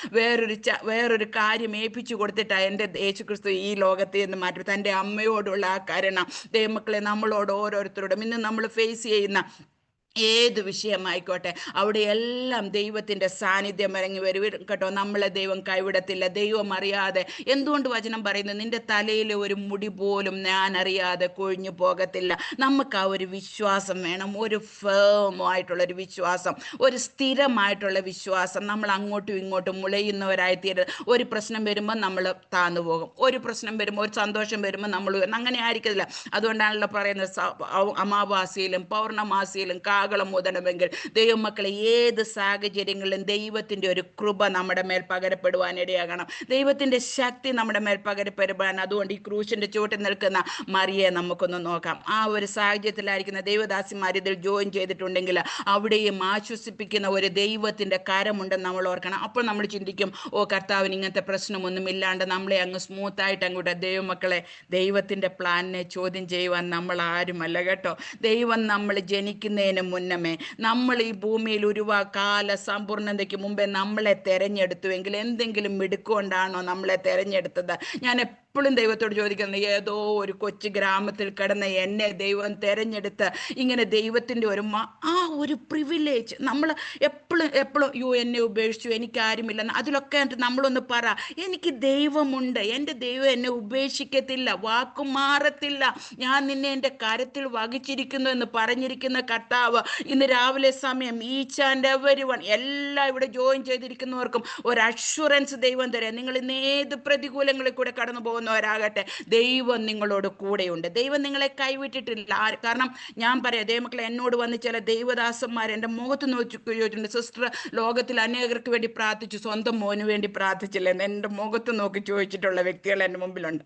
വേറൊരു കാര്യം ഏൽപ്പിച്ചു കൊടുത്തിട്ടാണ് എൻ്റെ യേശു ക്രിസ്തു ഈ ലോകത്തിൽ നിന്ന് മാറ്റി. തൻ്റെ അമ്മയോടുള്ള ആ കരുണ ദൈവമക്കളെ നമ്മളോട് ഓരോരുത്തരോടും ഇന്ന് നമ്മൾ ഫേസ് ചെയ്യുന്ന ഏത് വിഷയമായിക്കോട്ടെ അവിടെയെല്ലാം ദൈവത്തിൻ്റെ സാന്നിധ്യം ഇറങ്ങി വരും കേട്ടോ. നമ്മളെ ദൈവം കൈവിടത്തില്ല. ദൈവം അറിയാതെ, എന്തുകൊണ്ട് വചനം പറയുന്നത്, നിന്റെ തലയിൽ ഒരു മുടി പോലും ഞാൻ അറിയാതെ കൊഴിഞ്ഞു പോകത്തില്ല. നമുക്ക് ആ ഒരു വിശ്വാസം വേണം, ഒരു ഫേമായിട്ടുള്ളൊരു വിശ്വാസം, ഒരു സ്ഥിരമായിട്ടുള്ള വിശ്വാസം. നമ്മൾ അങ്ങോട്ടും ഇങ്ങോട്ടും മുളയുന്നവരായിത്തീരുന്നത്. ഒരു പ്രശ്നം വരുമ്പോൾ നമ്മൾ താന്നു പോകും, ഒരു പ്രശ്നം വരുമ്പോൾ, ഒരു സന്തോഷം വരുമ്പോൾ നമ്മൾ അങ്ങനെ ആയിരിക്കില്ല. അതുകൊണ്ടാണല്ലോ പറയുന്നത്, അമാവാസിയിലും പൗർണമാസിയിലും കാകളം മുതണമെങ്കിൽ ദൈവമക്കളെ ഏത് സാഹചര്യങ്ങളിലും ദൈവത്തിൻ്റെ ഒരു കൃപ നമ്മുടെ മേൽ പകരപ്പെടുവാനിടയാകണം, ദൈവത്തിൻ്റെ ശക്തി നമ്മുടെ മേൽ പകരപ്പെടുവാൻ. അതുകൊണ്ട് ഈ ക്രൂശിൻ്റെ ചുവട്ടിൽ നിൽക്കുന്ന മറിയെ നമുക്കൊന്ന് നോക്കാം. ആ ഒരു സാഹചര്യത്തിലായിരിക്കുന്ന ദൈവദാസിമാർ ഇതിൽ ജോയിൻ ചെയ്തിട്ടുണ്ടെങ്കിൽ അവിടെയും ആശ്വസിപ്പിക്കുന്ന ഒരു ദൈവത്തിൻ്റെ കരമുണ്ടെന്ന് നമ്മൾ ഓർക്കണം. അപ്പോൾ നമ്മൾ ചിന്തിക്കും, ഓ കർത്താവിന് ഇങ്ങനത്തെ പ്രശ്നമൊന്നും ഇല്ലാണ്ട് നമ്മളെ അങ്ങ് സ്മൂത്തായിട്ട് അങ്ങോട്ട്. ദൈവമക്കളെ, ദൈവത്തിൻ്റെ പ്ലാനിനെ ചോദ്യം ചെയ്യുവാൻ നമ്മൾ ആരുമല്ല കേട്ടോ. ദൈവം നമ്മൾ ജനിക്കുന്നതിന് മുന്നമേ, നമ്മൾ ഈ ഭൂമിയിൽ കാല സമ്പൂർണ്ണതയ്ക്ക് മുമ്പേ നമ്മളെ തെരഞ്ഞെടുത്തുവെങ്കിൽ എന്തെങ്കിലും മിടുക്കൊണ്ടാണോ നമ്മളെ തെരഞ്ഞെടുത്തത്? ഞാൻ എപ്പോഴും ദൈവത്തോട് ചോദിക്കുന്നത്, ഏതോ ഒരു കൊച്ചു ഗ്രാമത്തിൽ കിടന്ന എന്നെ ദൈവം തെരഞ്ഞെടുത്ത് ഇങ്ങനെ ദൈവത്തിൻ്റെ ആ ഒരു പ്രിവിലേജ് നമ്മൾ എപ്പോഴും എന്നെ ഉപേക്ഷിച്ചു, എനിക്കാരുമില്ലെന്ന്, അതിലൊക്കെ നമ്മളൊന്ന് പറ, എനിക്ക് ദൈവമുണ്ട്, എൻ്റെ ദൈവം എന്നെ ഉപേക്ഷിക്കത്തില്ല, വാക്കു മാറത്തില്ല, ഞാൻ നിന്നെ എൻ്റെ കരത്തിൽ വഹിച്ചിരിക്കുന്നു എന്ന് പറഞ്ഞിരിക്കുന്ന കർത്താവ് ഇന്ന് രാവിലെ സമയം ഈച്ച് ആൻഡ് എവരി വൺ, എല്ലാം ഇവിടെ ജോയിൻ ചെയ്തിരിക്കുന്നവർക്കും ഒരു അഷ്വറൻസ് ദൈവം തരാം. നിങ്ങൾ ഇന്ന് ഏത് പ്രതികൂലങ്ങളിൽ കൂടെ കടന്നു പോകുന്നവരാകട്ടെ, ദൈവം നിങ്ങളോട് കൂടെയുണ്ട്. ദൈവം നിങ്ങളെ കൈവിട്ടിട്ടില്ല. കാരണം ഞാൻ പറയാം, ദൈവമക്കളെ, എന്നോട് വന്ന് ചില ദൈവദാസന്മാർ എൻ്റെ മുഖത്ത് നോക്കി ചോദിച്ചിട്ടുണ്ട്, സിസ്റ്റർ, ലോകത്തിൽ അനേകർക്ക് വേണ്ടി പ്രാർത്ഥിച്ചു, സ്വന്തം മോന് വേണ്ടി പ്രാർത്ഥിച്ചില്ല എന്ന് എൻ്റെ മുഖത്ത് നോക്കി ചോദിച്ചിട്ടുള്ള വ്യക്തികൾ എൻ്റെ മുമ്പിലുണ്ട്.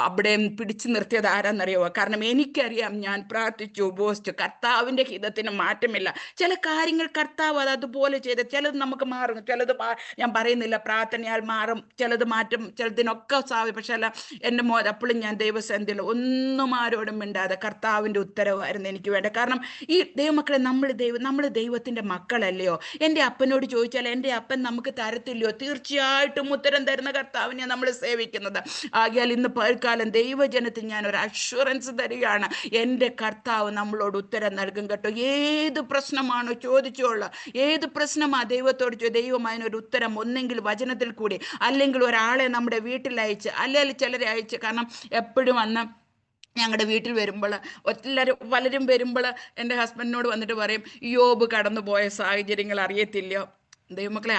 അവിടെയും പിടിച്ചു നിർത്തിയത് ആരാന്നറിയുമോ? കാരണം എനിക്കറിയാം, ഞാൻ പ്രാർത്ഥിച്ചു, ഉപവസിച്ചു, കർത്താവിൻ്റെ ഹിതത്തിന് മാറ്റമില്ല. ചില കാര്യങ്ങൾ കർത്താവ് അതുപോലെ ചെയ്ത്, ചിലത് നമുക്ക് മാറും, ചിലത് ഞാൻ പറയുന്നില്ല പ്രാർത്ഥനയാൽ മാറും, ചിലത് മാറ്റും, ചിലതിനൊക്കെ സാധ്യത. പക്ഷെ അല്ല, എൻ്റെ അപ്പോഴും ഞാൻ ദൈവസന്നിധിയിൽ ഒന്നും ആരോടും മിണ്ടാതെ കർത്താവിൻ്റെ ഉത്തരവായിരുന്നു എനിക്ക് വേണ്ട. കാരണം ഈ ദൈവമക്കളെ, നമ്മൾ ദൈവത്തിൻ്റെ മക്കളല്ലയോ? എൻ്റെ അപ്പനോട് ചോദിച്ചാൽ എൻ്റെ അപ്പൻ നമുക്ക് തരത്തില്ലയോ? തീർച്ചയായിട്ടും ഉത്തരം തരുന്ന കർത്താവിനെ നമ്മൾ സേവിക്കുന്നത്. ആകയാൽ ഇന്ന് പൽക്കാലം ദൈവജനത്തിൽ ഞാൻ ഒരു അഷ്വറൻസ് തരികയാണ്, എൻ്റെ കർത്താവ് നമ്മളോട് ഉത്തരം നൽകും കേട്ടോ. ഏത് പ്രശ്നമാണോ ചോദിച്ചോളൂ, ഏത് പ്രശ്നമാണ് ദൈവത്തോട് ദൈവം അതിനൊരു ഉത്തരം ഒന്നെങ്കിൽ വചനത്തിൽ കൂടി, അല്ലെങ്കിൽ ഒരാളെ നമ്മുടെ വീട്ടിൽ അയച്ച്, അല്ലെങ്കിൽ ചിലരെ അയച്ച്. കാരണം എപ്പോഴും ഞങ്ങളുടെ വീട്ടിൽ വരുമ്പോൾ പലരും വരുമ്പോൾ എൻ്റെ ഹസ്ബൻഡിനോട് വന്നിട്ട് പറയും, യോബ് കടന്നു പോയ സാഹചര്യങ്ങൾ അറിയത്തില്ലയോ? ദൈവമക്കളെ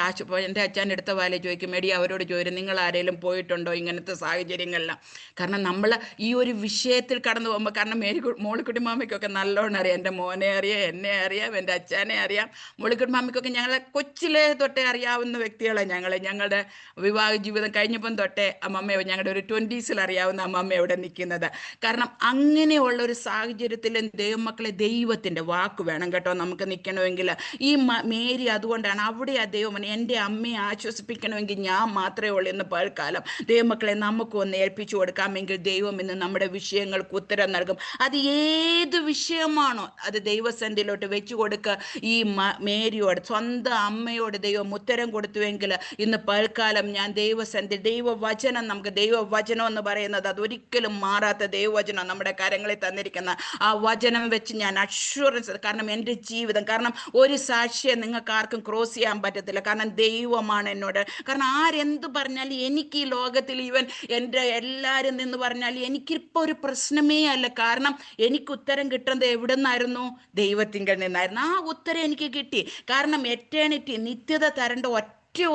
എൻ്റെ അച്ഛൻ എടുത്ത വാലെ ചോദിക്കും, മേടി അവരോട് ചോദിക്കും, നിങ്ങൾ ആരെങ്കിലും പോയിട്ടുണ്ടോ ഇങ്ങനത്തെ സാഹചര്യങ്ങളിലാണ്? കാരണം നമ്മൾ ഈ ഒരു വിഷയത്തിൽ കടന്നു പോകുമ്പോൾ, കാരണം മോളിക്കുട്ടി മാമയ്ക്കൊക്കെ നല്ലോണം അറിയാം, എൻ്റെ മോനെ അറിയാം, എന്നെ അറിയാം, എൻ്റെ അച്ഛനെ അറിയാം. മോളിക്കുട്ടി മാമയ്ക്കൊക്കെ ഞങ്ങളെ കൊച്ചിലെ തൊട്ടേ അറിയാവുന്ന വ്യക്തികളെ. ഞങ്ങളുടെ വിവാഹ ജീവിതം കഴിഞ്ഞപ്പം തൊട്ടേ അമ്മമ്മ, ഞങ്ങളുടെ ഒരു 20s അറിയാവുന്ന അമ്മമ്മ ഇവിടെ നിൽക്കുന്നത്. കാരണം അങ്ങനെയുള്ള ഒരു സാഹചര്യത്തിലും ദൈവമക്കളെ ദൈവത്തിൻ്റെ വാക്ക് വേണം കേട്ടോ നമുക്ക് നിൽക്കണമെങ്കിൽ. ഈ മേരി അതുകൊണ്ടാണ് അവിടെ ആ ദൈവം എൻ്റെ അമ്മയെ ആശ്വസിപ്പിക്കണമെങ്കിൽ ഞാൻ മാത്രമേ ഉള്ളൂ എന്ന് പൽക്കാലം ദൈവമക്കളെ നമുക്കൊന്ന് ഏൽപ്പിച്ചു കൊടുക്കാമെങ്കിൽ ദൈവം ഇന്ന് നമ്മുടെ വിഷയങ്ങൾക്ക് ഉത്തരം നൽകും. അത് ഏത് വിഷയമാണോ അത് ദൈവസന്നിധിയിലോട്ട് വെച്ചു കൊടുക്കുക. ഈ മേരിയോട്, സ്വന്തം അമ്മയോട് ദൈവം ഉത്തരം കൊടുത്തുവെങ്കിൽ ഇന്ന് പൽക്കാലം ഞാൻ ദൈവവചനം, നമുക്ക് ദൈവവചനം എന്ന് പറയുന്നത് അതൊരിക്കലും മാറാത്ത ദൈവവചനം നമ്മുടെ കരങ്ങളിൽ തന്നിരിക്കുന്ന ആ വചനം വെച്ച് ഞാൻ അഷ്വറൻസ്, കാരണം എൻ്റെ ജീവിതം, കാരണം ഒരു സാക്ഷിയെ നിങ്ങൾക്ക് ആർക്കും ക്രോസ് ചെയ്യാൻ പറ്റത്തില്ല. കാരണം ദൈവമാണ് എന്നോട്. കാരണം ആരെന്ത് പറഞ്ഞാലും എനിക്ക് ഈ ലോകത്തിൽ എൻ്റെ എല്ലാവരും നിന്ന് പറഞ്ഞാൽ എനിക്കിപ്പോൾ ഒരു പ്രശ്നമേ അല്ല. കാരണം എനിക്ക് ഉത്തരം കിട്ടുന്നത് എവിടെ നിന്നായിരുന്നു? ദൈവത്തിങ്കൽ നിന്നായിരുന്നു. ആ ഉത്തരം എനിക്ക് കിട്ടി. കാരണം എറ്റേണിറ്റി, നിത്യത തരേണ്ട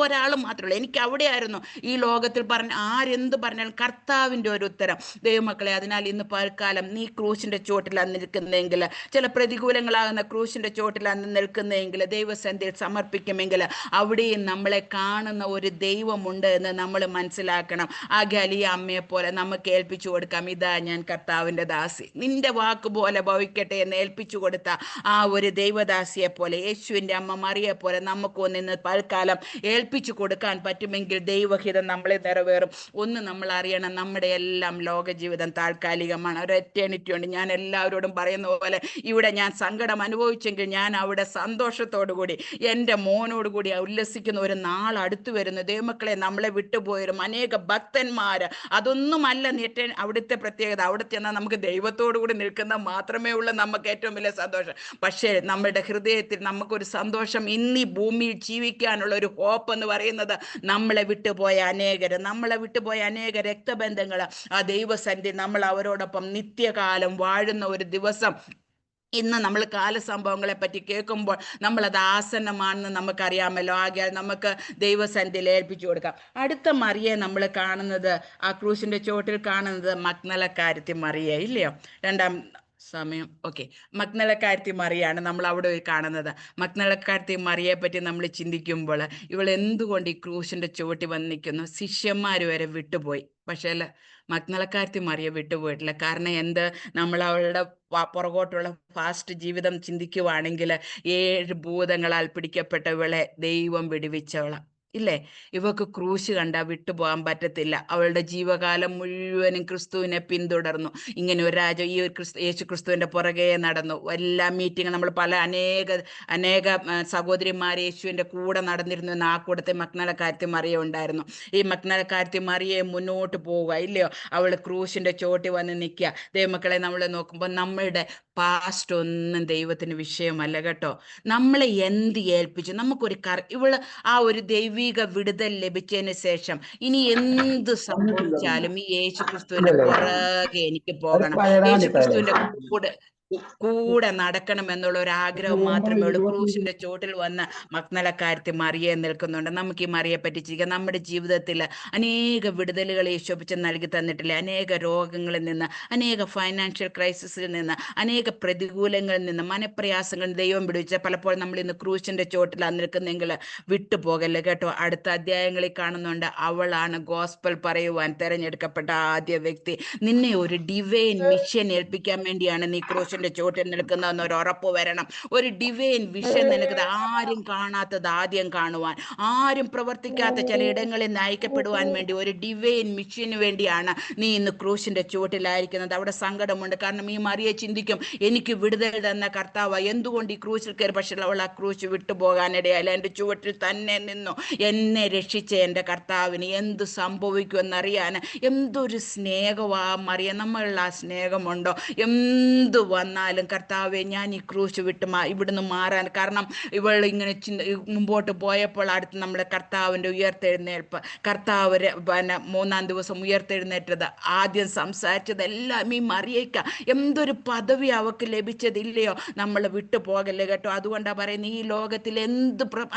ഒരാൾ മാത്രമേ ഉള്ളൂ. എനിക്ക് അവിടെയായിരുന്നു ഈ ലോകത്തിൽ ആരെന്ത് പറഞ്ഞാലും കർത്താവിൻ്റെ ഒരു ഉത്തരം. ദൈവമക്കളെ, അതിനാൽ ഇന്ന് പൽക്കാലം നീ ക്രൂശിൻ്റെ ചോട്ടിലാണ് നിൽക്കുന്നതെങ്കിൽ, ചില പ്രതികൂലങ്ങളാകുന്ന ക്രൂശിൻ്റെ ചോട്ടിലാണ് നിൽക്കുന്നതെങ്കിൽ, ദൈവസന്നിധിയിൽ സമർപ്പിക്കുമെങ്കിൽ അവിടെയും നമ്മളെ കാണുന്ന ഒരു ദൈവമുണ്ട് എന്ന് നമ്മൾ മനസ്സിലാക്കണം. ആകയാൽ ഈ അമ്മയെ പോലെ നമുക്ക് ഏൽപ്പിച്ചു കൊടുക്കാം, ഇതാ ഞാൻ കർത്താവിൻ്റെ ദാസി, നിന്റെ വാക്ക് പോലെ ഭവിക്കട്ടെ എന്ന് ഏൽപ്പിച്ചു കൊടുത്ത ആ ഒരു ദൈവദാസിയെ പോലെ, യേശുവിൻ്റെ അമ്മ മറിയെ പോലെ നമുക്കൊന്നിന്ന് പൽക്കാലം ഏൽപ്പിച്ചു കൊടുക്കാൻ പറ്റുമെങ്കിൽ ദൈവഹിതം നമ്മളെ നിറവേറും. ഒന്ന് നമ്മൾ അറിയണം, നമ്മുടെ എല്ലാം ലോക ജീവിതം താൽക്കാലികമാണ്. ഒരു എറ്റേണിറ്റി ഉണ്ട്. ഞാൻ എല്ലാവരോടും പറയുന്ന പോലെ ഇവിടെ ഞാൻ സങ്കടം അനുഭവിച്ചെങ്കിൽ ഞാൻ അവിടെ സന്തോഷത്തോടുകൂടി എൻ്റെ മോനോടുകൂടി ഉല്ലസിക്കുന്ന ഒരു നാൾ അടുത്തു വരുന്നു. ദൈവമക്കളെ, നമ്മളെ വിട്ടുപോയരും അനേക ഭക്തന്മാർ, അതൊന്നുമല്ല അവിടുത്തെ പ്രത്യേകത. അവിടെ ചെന്നാൽ നമുക്ക് ദൈവത്തോടു കൂടി നിൽക്കുന്ന മാത്രമേ ഉള്ളൂ നമുക്ക് ഏറ്റവും വലിയ സന്തോഷം. പക്ഷേ നമ്മുടെ ഹൃദയത്തിൽ നമുക്കൊരു സന്തോഷം, ഇന്നീ ഭൂമിയിൽ ജീവിക്കാനുള്ള ഒരു ഹോപ്പ് എന്ന് പറയുന്നത് നമ്മളെ വിട്ടുപോയ അനേക രക്തബന്ധങ്ങൾ, ആ ദൈവസന്നിധി നമ്മൾ അവരോടൊപ്പം നിത്യകാലം വാഴുന്ന ഒരു ദിവസം ഇന്ന് നമ്മൾ കാലസംഭവങ്ങളെ പറ്റി കേൾക്കുമ്പോൾ നമ്മളത് ആസന്നമാണെന്ന് നമുക്കറിയാമല്ലോ. ആകയാൽ നമുക്ക് ദൈവസന്നിധിയിൽ ഏൽപ്പിച്ചു കൊടുക്കാം. അടുത്ത മറിയെ നമ്മൾ കാണുന്നത്, ആ ക്രൂശിൻ്റെ ചോട്ടിൽ കാണുന്നത് മഗ്ദലക്കാരത്തി മറിയ, ഇല്ലയോ? രണ്ടാം സമയം മഗ്ദലക്കാരത്തി മറിയാണ് നമ്മൾ അവിടെ കാണുന്നത്. മഗ്ദലക്കാരത്തി മറിയെ പറ്റി നമ്മൾ ചിന്തിക്കുമ്പോൾ ഇവൾ എന്തുകൊണ്ട് ഈ ക്രൂശിൻ്റെ ചുവട്ടി വന്ന് നിൽക്കുന്നു? ശിഷ്യന്മാർ വരെ വിട്ടുപോയി, പക്ഷേ മഗ്ദലക്കാരത്തി മറിയ വിട്ടുപോയിട്ടില്ല. കാരണം നമ്മൾ അവളുടെ പുറകോട്ടുള്ള ഫാസ്റ്റ് ജീവിതം ചിന്തിക്കുവാണെങ്കിൽ 7 ഭൂതങ്ങളാൽ പിടിക്കപ്പെട്ടവളെ ദൈവം വിടുവിച്ചവള, ഇല്ലേ? ഇവക്ക് ക്രൂശ് കണ്ടാൽ വിട്ടുപോകാൻ പറ്റത്തില്ല. അവളുടെ ജീവകാലം മുഴുവനും ക്രിസ്തുവിനെ പിന്തുടർന്നു. ഇങ്ങനെ ഒരു യേശു ക്രിസ്തുവിൻ്റെ പുറകെ നടന്നു. എല്ലാ മീറ്റിംഗ് നമ്മൾ അനേക സഹോദരിമാർ യേശുവിൻ്റെ കൂടെ നടന്നിരുന്നു എന്ന് ആ കൂടത്തെ മഗ്ദലക്കാരത്തി മറിയ ഉണ്ടായിരുന്നു. ഈ മഗ്ദലക്കാരത്തി മറിയെ മുന്നോട്ട് പോവുക, ഇല്ലയോ? അവൾ ക്രൂശിൻ്റെ ചോട്ടി വന്ന് നിൽക്കുക. ദൈവമക്കളെ, നമ്മൾ നോക്കുമ്പോൾ നമ്മളുടെ പാസ്റ്റ് ഒന്നും ദൈവത്തിന് വിഷയമല്ല കേട്ടോ. നമ്മളെ എന്ത് ഏൽപ്പിച്ചു, നമുക്കൊരു ഇവള് ആ ഒരു ദൈവിക വിടുതൽ ലഭിച്ചതിന് ശേഷം ഇനി എന്ത് സംഭവിച്ചാലും ഈ യേശുക്രിസ്തുവിന്റെ പുറകെ എനിക്ക് പോകണം, യേശുക്രിസ്തുവിന്റെ കൂടെ നടക്കണം എന്നുള്ള ഒരു ആഗ്രഹം മാത്രമേ ഉള്ളൂ. ക്രൂശിന്റെ ചോട്ടിൽ വന്ന് മഗ്ദലക്കാരത്തി മറിയെ നിൽക്കുന്നുണ്ട്. നമുക്ക് ഈ മറിയെ പറ്റി ചിന്തിക്കാം. നമ്മുടെ ജീവിതത്തിൽ അനേക വിടുതലുകൾ യേശുവിച്ച് നൽകി തന്നിട്ടില്ല. അനേക രോഗങ്ങളിൽ നിന്ന്, അനേക ഫൈനാൻഷ്യൽ ക്രൈസിസിൽ നിന്ന്, അനേക പ്രതികൂലങ്ങളിൽ നിന്ന്, മനപ്രയാസങ്ങളിൽ ദൈവം വിടുവിച്ച പലപ്പോഴും നമ്മൾ ഇന്ന് ക്രൂശിന്റെ ചോട്ടിലാണ് നിൽക്കുന്നെങ്കിൽ വിട്ടുപോകല്ലേ കേട്ടോ. അടുത്ത അധ്യായങ്ങളിൽ കാണുന്നുണ്ട്, അവളാണ് ഗോസ്പൽ പറയുവാൻ തെരഞ്ഞെടുക്കപ്പെട്ട ആദ്യ വ്യക്തി. നിന്നെ ഒരു ഡിവൈൻ മിഷൻ ഏൽപ്പിക്കാൻ വേണ്ടിയാണ് നീ ക്രൂശിന്റെ ചോട്ടിൽ നിൽക്കുന്നതെന്ന് ഒരു ഉറപ്പ് വരണം. ഒരു ഡിവൈൻ വിഷൻ നിനക്ക്, ആരും കാണാത്തത് ആദ്യം കാണുവാൻ, ആരും പ്രവർത്തിക്കാത്ത ചില ഇടങ്ങളിൽ നയിക്കപ്പെടുവാൻ വേണ്ടി ഒരു ഡിവൈൻ മിഷന് വേണ്ടിയാണ് നീ ഇന്ന് ക്രൂശിന്റെ ചുവട്ടിലായിരിക്കുന്നത്. അവിടെ സങ്കടമുണ്ട്. കാരണം ഈ മറിയെ ചിന്തിക്കും, എനിക്ക് വിടുതൽ തന്ന കർത്താവ് എന്തുകൊണ്ട് ഈ ക്രൂശിൽ കയറി? പക്ഷേ അവൾ ആ ക്രൂശ് വിട്ടുപോകാനിടയായില്ല. എൻ്റെ ചുവട്ടിൽ തന്നെ നിന്നു. എന്നെ രക്ഷിച്ച എൻ്റെ കർത്താവിന് എന്ത് സംഭവിക്കുമെന്നറിയാൻ എന്തൊരു സ്നേഹമാ മറിയ. നമ്മളുള്ള ആ സ്നേഹമുണ്ടോ? എന്ത് വന്നാലും കർത്താവെ ഞാൻ ഈ ക്രൂശ് വിട്ട് ഇവിടുന്ന് മാറാൻ, കാരണം ഇവൾ ഇങ്ങനെ മുമ്പോട്ട് പോയപ്പോൾ അടുത്ത് നമ്മുടെ കർത്താവിൻ്റെ ഉയർത്തെഴുന്നേൽപ്പ്, കർത്താവ് പിന്നെ 3-ാം ദിവസം ഉയർത്തെഴുന്നേറ്റത്, ആദ്യം സംസാരിച്ചത് എല്ലാം ഈ മറിയയ്ക്ക എന്തൊരു പദവി അവക്ക് ലഭിച്ചതില്ലയോ. നമ്മൾ വിട്ടു പോകല്ലേ കേട്ടോ. അതുകൊണ്ടാണ് പറയുന്നത്, ഈ ലോകത്തിൽ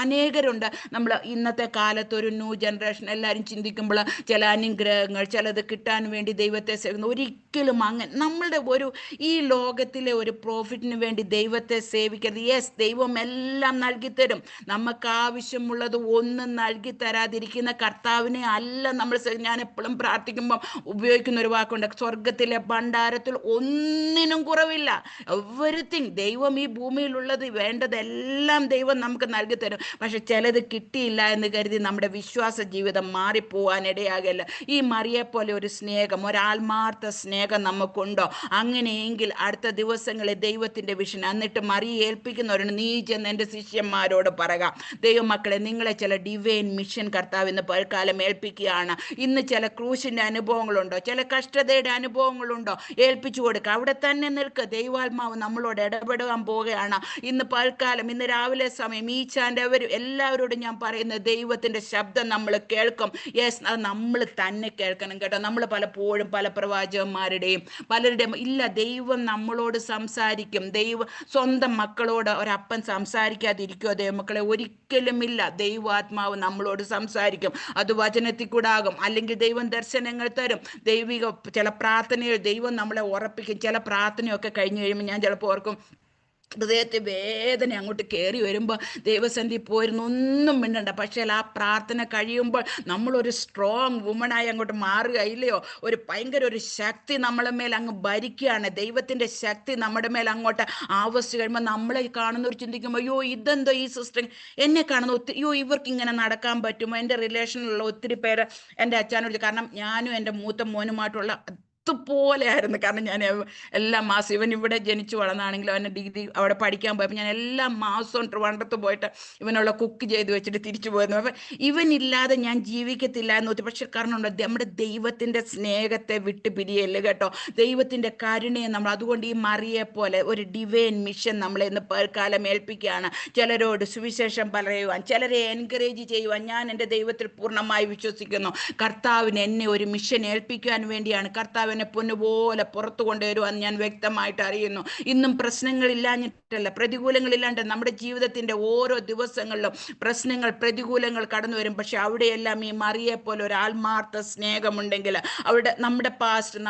അനേകരുണ്ട്. നമ്മൾ ഇന്നത്തെ കാലത്ത് ഒരു ന്യൂ ജനറേഷൻ എല്ലാവരും ചിന്തിക്കുമ്പോൾ ചില അനുഗ്രഹങ്ങൾ ചിലത് കിട്ടാൻ വേണ്ടി ദൈവത്തെ സേവിക്കുന്നു. ഒരിക്കലും അങ്ങനെ നമ്മളുടെ ഈ ലോകത്തിലെ ഒരു പ്രോഫിറ്റിന് വേണ്ടി ദൈവത്തെ സേവിക്കരുത്. യെസ്, ദൈവം എല്ലാം നൽകിത്തരും. നമുക്ക് ആവശ്യമുള്ളത് ഒന്നും നൽകി തരാതിരിക്കുന്ന കർത്താവിനെ അല്ല നമ്മൾ ഞാൻ എപ്പോഴും പ്രാർത്ഥിക്കുമ്പോൾ ഉപയോഗിക്കുന്ന ഒരു വാക്കുണ്ട്, സ്വർഗത്തിലെ ഭണ്ഡാരത്തിൽ ഒന്നിനും കുറവില്ല. എവരിത്തിങ് ദൈവം ഈ ഭൂമിയിലുള്ളത് വേണ്ടതെല്ലാം ദൈവം നമുക്ക് നൽകി തരും. പക്ഷെ ചിലത് കിട്ടിയില്ല എന്ന് കരുതി നമ്മുടെ വിശ്വാസ ജീവിതം മാറിപ്പോവാനിടയാകല്ല. ഈ മറിയെപ്പോലെ ഒരു സ്നേഹം, ഒരാത്മാർത്ഥ സ്നേഹം നമുക്കുണ്ടോ? അങ്ങനെയെങ്കിൽ അടുത്ത ദിവസങ്ങളിൽ ദൈവത്തിൻ്റെ വിഷൻ എന്നിട്ട് മറിയെ ഏൽപ്പിക്കുന്നവരുണ്ട്, നീ ചെന്ന് എൻ്റെ ശിഷ്യന്മാരോട് പറയുക, ദൈവമക്കളെ നിങ്ങളെ ചില ഡിവൈൻ മിഷൻ കർത്താവ് ഇന്ന് പൽക്കാലം ഏൽപ്പിക്കുകയാണ്. ഇന്ന് ചില ക്രൂശിൻ്റെ അനുഭവങ്ങളുണ്ടോ, ചില കഷ്ടതയുടെ അനുഭവങ്ങളുണ്ടോ, ഏൽപ്പിച്ചു കൊടുക്കുക. അവിടെ തന്നെ നിൽക്കുക. ദൈവാത്മാവ് നമ്മളോട് ഇടപെടാൻ പോവുകയാണ് ഇന്ന് പൽക്കാലം. ഇന്ന് രാവിലെ സമയം ഈ ചാൻ്റെ എല്ലാവരോടും ഞാൻ പറയുന്നത്, ദൈവത്തിൻ്റെ ശബ്ദം നമ്മൾ കേൾക്കും. യെസ്, അത് നമ്മൾ തന്നെ കേൾക്കണം കേട്ടോ. നമ്മൾ പലപ്പോഴും പല പ്രവാചകന്മാരുടെയും പലരുടെയും ഇല്ല, ദൈവം നമ്മളോട് സംസാരിക്കും. സ്വന്തം മക്കളോട് ഒരപ്പൻ സംസാരിക്കാതിരിക്കുമോ ദൈവമക്കളെ? ഒരിക്കലുമില്ല. ദൈവാത്മാവ് നമ്മളോട് സംസാരിക്കും. അത് വചനത്തിൽ കൂടെ ആകും, അല്ലെങ്കിൽ ദൈവം ദർശനങ്ങൾ തരും. ദൈവിക ചില പ്രാർത്ഥനകൾ ദൈവം നമ്മളെ ഉറപ്പിക്കും. ചില പ്രാർത്ഥനയൊക്കെ കഴിഞ്ഞ് കഴിയുമ്പോൾ ഞാൻ ചിലപ്പോൾ ഓർക്കും, ഹൃദയത്തെ വേദന അങ്ങോട്ട് കയറി വരുമ്പോൾ ദൈവസന്ധി പോയിരുന്നു ഒന്നും മിണ്ടണ്ട. പക്ഷേ ആ പ്രാർത്ഥന കഴിയുമ്പോൾ നമ്മളൊരു സ്ട്രോങ് വുമണായി അങ്ങോട്ട് മാറുക ഇല്ലയോ? ഭയങ്കര ഒരു ശക്തി നമ്മളെ മേൽ അങ്ങ് ഭരിക്കുകയാണ്. ദൈവത്തിൻ്റെ ശക്തി നമ്മുടെ മേൽ അങ്ങോട്ട് ആവശ്യം കഴിയുമ്പോൾ നമ്മളെ കാണുന്നവർ ചിന്തിക്കുമ്പോൾ, അയ്യോ ഇതെന്തോ ഈ സിസ്റ്റർ എന്നെ കാണുന്ന അയ്യോ ഇവർക്ക് ഇങ്ങനെ നടക്കാൻ പറ്റുമോ? എൻ്റെ റിലേഷനിലുള്ള ഒത്തിരി പേര് എൻ്റെ അച്ഛനോട്, കാരണം ഞാനും എൻ്റെ മൂത്ത മോനുമായിട്ടുള്ള പോലെ ആയിരുന്നു. കാരണം ഞാൻ എല്ലാ മാസം, ഇവൻ ഇവിടെ ജനിച്ചു വളർന്നാണെങ്കിലും അവൻ്റെ ഡിഗ്രി അവിടെ പഠിക്കാൻ പോയപ്പോൾ ഞാൻ എല്ലാ മാസവും ട്രിവാൻഡ്രത്ത് പോയിട്ട് ഇവനുള്ള കുക്ക് ചെയ്ത് വെച്ചിട്ട് തിരിച്ചു പോയിരുന്നു. അപ്പം ഇവനില്ലാതെ ഞാൻ ജീവിക്കത്തില്ല എന്ന് വെച്ചാൽ, പക്ഷെ കാരണം നമ്മുടെ ദൈവത്തിൻ്റെ സ്നേഹത്തെ വിട്ട് പിരിയല്ലേ കേട്ടോ. ദൈവത്തിൻ്റെ കരുണയെ നമ്മൾ, അതുകൊണ്ട് ഈ മറിയെ പോലെ ഒരു ഡിവൈൻ മിഷൻ നമ്മളെ ഇന്ന് പൽക്കാലം ഏൽപ്പിക്കുകയാണ്. ചിലരോട് സുവിശേഷം പറയുവാൻ, ചിലരെ എൻകറേജ് ചെയ്യുവാൻ. ഞാൻ എൻ്റെ ദൈവത്തിൽ പൂർണ്ണമായി വിശ്വസിക്കുന്നു. കർത്താവിന് എന്നെ ഒരു മിഷൻ ഏൽപ്പിക്കുവാൻ വേണ്ടിയാണ്. കർത്താവ് എന്നെ പൊന്നുപോലെ പുറത്തു കൊണ്ടുവരുവാൻ ഞാൻ വ്യക്തമായിട്ട് അറിയുന്നു. ഇന്നും പ്രശ്നങ്ങളില്ലാഞ്ഞിട്ടല്ല, പ്രതികൂലങ്ങളില്ലാണ്ട് നമ്മുടെ ജീവിതത്തിൻ്റെ ഓരോ ദിവസങ്ങളിലും പ്രശ്നങ്ങൾ, പ്രതികൂലങ്ങൾ കടന്നു വരും. പക്ഷെ അവിടെയെല്ലാം ഈ മറിയെ പോലെ ഒരു ആത്മാർത്ഥ സ്നേഹമുണ്ടെങ്കിൽ, അവിടെ നമ്മുടെ പാസ്റ്റ്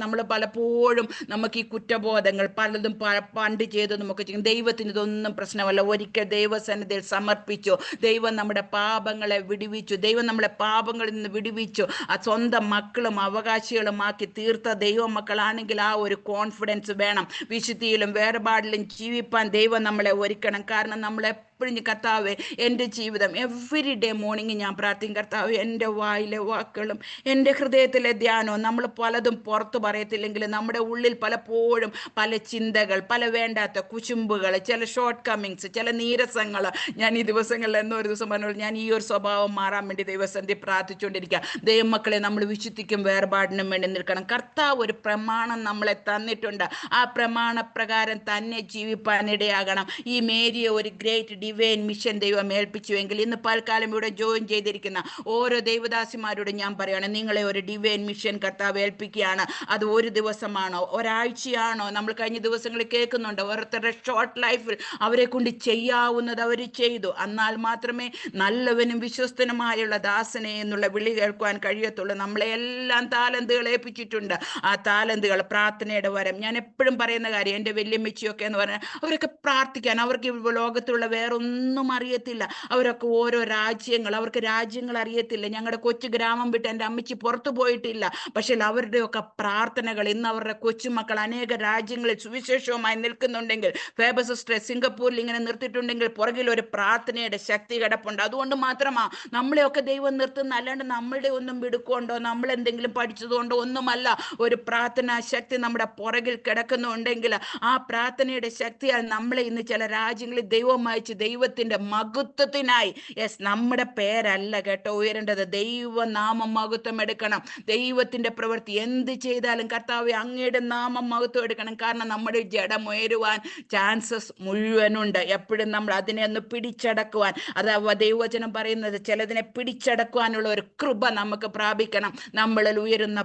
നമ്മൾ പലപ്പോഴും നമുക്ക് ഈ കുറ്റബോധങ്ങൾ പലതും പണ്ട് ചെയ്ത് നമുക്ക് ചെയ്യും. ദൈവത്തിന് ഇതൊന്നും പ്രശ്നമല്ല. ഒരിക്കൽ ദൈവസന്നിധിയിൽ സമർപ്പിച്ചു, ദൈവം നമ്മുടെ പാപങ്ങളെ വിടുവിച്ചു. ദൈവം നമ്മളെ പാപങ്ങളിൽ നിന്ന് വിടുവിച്ചു. സ്വന്തം മക്കളും അവകാശികളുമാക്കി തീർത്ത ദൈവമക്കളാണെങ്കിൽ ആ ഒരു കോൺഫിഡൻസ് വേണം. വിശുദ്ധിയിലും വേർപാടിലും ജീവിപ്പാൻ ദൈവം നമ്മളെ ഒരുക്കണം. കാരണം നമ്മളെപ്പോഴും കർത്താവേ എൻ്റെ ജീവിതം എവറി ഡേ മോർണിംഗ് ഞാൻ പ്രാർത്ഥിക്കും, കർത്താവ് എൻ്റെ വായിലെ വാക്കുകളും എൻ്റെ ഹൃദയത്തിലെ ധ്യാനവും. നമ്മൾ പലതും പുറത്ത് പറയത്തില്ലെങ്കിലും നമ്മുടെ ഉള്ളിൽ പലപ്പോഴും പല ചിന്തകൾ, പല വേണ്ടാത്ത കുശുമ്പുകൾ, ചില ഷോർട്ട് കമ്മിങ്സ്, ചില നീരസങ്ങൾ. ഞാൻ ഈ ദിവസങ്ങളിൽ എന്നൊരു ദിവസം പറഞ്ഞു, ഞാൻ ഈ ഒരു സ്വഭാവം മാറാൻ വേണ്ടി ദൈവസന്ധി പ്രാർത്ഥിച്ചുകൊണ്ടിരിക്കുക. ദൈവമക്കളെ നമ്മൾ വിശുദ്ധിക്കും വേർപാടിനും വേണ്ടി നിൽക്കണം. കർത്താവ് ഒരു പ്രമാണം നമ്മളെ തന്നിട്ടുണ്ട്. ആ പ്രമാണപ്രകാരം തന്നെ ജീവിപ്പാനിടയാകണം. ഈ മേരിയെ ഒരു ഗ്രേറ്റ് ഡിവൈൻ മിഷൻ ദൈവം ഏൽപ്പിച്ചുവെങ്കിൽ ഇന്ന് പൽക്കാലം ഇവിടെ ജോയിൻ ചെയ്തിരിക്കുന്ന ഓരോ ദൈവദാസിമാരോട് ഞാൻ പറയുകയാണ്, നിങ്ങളെ ഒരു ഡിവൈൻ മിഷൻ കർത്താവ് ഏൽപ്പിക്കുകയാണ്. അത് ഒരു ദിവസമാണോ, ഒരാഴ്ചയാണോ? നമ്മൾ കഴിഞ്ഞ ദിവസങ്ങളിൽ കേൾക്കുന്നുണ്ട്, ഓരോരുത്തരുടെ ഷോർട്ട് ലൈഫിൽ അവരെ കൊണ്ട് ചെയ്യാവുന്നത് അവർ ചെയ്തു. എന്നാൽ മാത്രമേ നല്ലവനും വിശ്വസ്തനുമായുള്ള ദാസനെ എന്നുള്ള വിളി കേൾക്കുവാൻ കഴിയത്തുള്ളൂ. നമ്മളെ എല്ലാം താലന്തുകൾ ഏൽപ്പിച്ചിട്ടുണ്ട്. ആ താലന്തുകൾ, പ്രാർത്ഥനയുടെ വരം. ഞാൻ എപ്പോഴും പറയുന്ന കാര്യം, എൻ്റെ വല്യമ്മച്ചിയൊക്കെ എന്ന് പറഞ്ഞാൽ അവരൊക്കെ പ്രാർത്ഥിക്കാൻ, അവർക്ക് ലോകത്തുള്ള വേറൊന്നും അറിയത്തില്ല. അവരൊക്കെ ഓരോ രാജ്യങ്ങൾ, അവർക്ക് രാജ്യങ്ങൾ അറിയത്തില്ല. ഞങ്ങളുടെ കൊച്ചു ഗ്രാമം വിട്ട് എൻ്റെ അമ്മച്ചി പുറത്തു പോയിട്ടില്ല. പക്ഷേ അവരുടെയൊക്കെ പ്രാർത്ഥനകൾ ഇന്ന് അവരുടെ കൊച്ചുമക്കൾ അനേക രാജ്യങ്ങളിൽ സുവിശേഷവുമായി നിൽക്കുന്നുണ്ടെങ്കിൽ, ഫേബ സിസ്റ്ററെ സിംഗപ്പൂരിൽ ഇങ്ങനെ നിർത്തിയിട്ടുണ്ടെങ്കിൽ പുറകിൽ ഒരു പ്രാർത്ഥനയുടെ ശക്തി കിടപ്പുണ്ട്. അതുകൊണ്ട് മാത്രമാണ് നമ്മളെയൊക്കെ ദൈവം നിർത്തുന്ന. അല്ലാണ്ട് നമ്മളുടെ ഒന്നും വിടുക്കൊണ്ടോ നമ്മൾ എന്തെങ്കിലും പഠിച്ചതുകൊണ്ടോ ഒന്നുമല്ല. ഒരു പ്രാർത്ഥനാ ശക്തി നമ്മുടെ പുറകിൽ കിടക്കുന്നുണ്ടെങ്കിൽ ആ പ്രാർത്ഥനയുടെ ശക്തിയാൽ നമ്മളെ ഇന്ന് ചില രാജ്യങ്ങളിൽ ദൈവം അയച്ച് ദൈവത്തിന്റെ മഹത്വത്തിനായി. യെസ്, നമ്മുടെ പേരല്ല കേട്ടോ ഉയരേണ്ടത്, ദൈവനാമം മഹത്വം എടുക്കണം. ദൈവത്തിന്റെ പ്രവൃത്തി എന്ത് ചെയ്താലും കർത്താവെ അങ്ങയുടെ നാമം മഹത്വം എടുക്കണം. കാരണം നമ്മുടെ ജഡം ഉയരുവാൻ ചാൻസസ് മുഴുവനുണ്ട്. എപ്പോഴും നമ്മൾ അതിനെ ഒന്ന് പിടിച്ചടക്കുവാൻ, അഥവാ ദൈവവചനം പറയുന്നത് ചിലതിനെ പിടിച്ചടക്കുവാനുള്ള ഒരു കൃപ നമുക്ക് പ്രാപിക്കണം. നമ്മളിൽ ഉയരുന്ന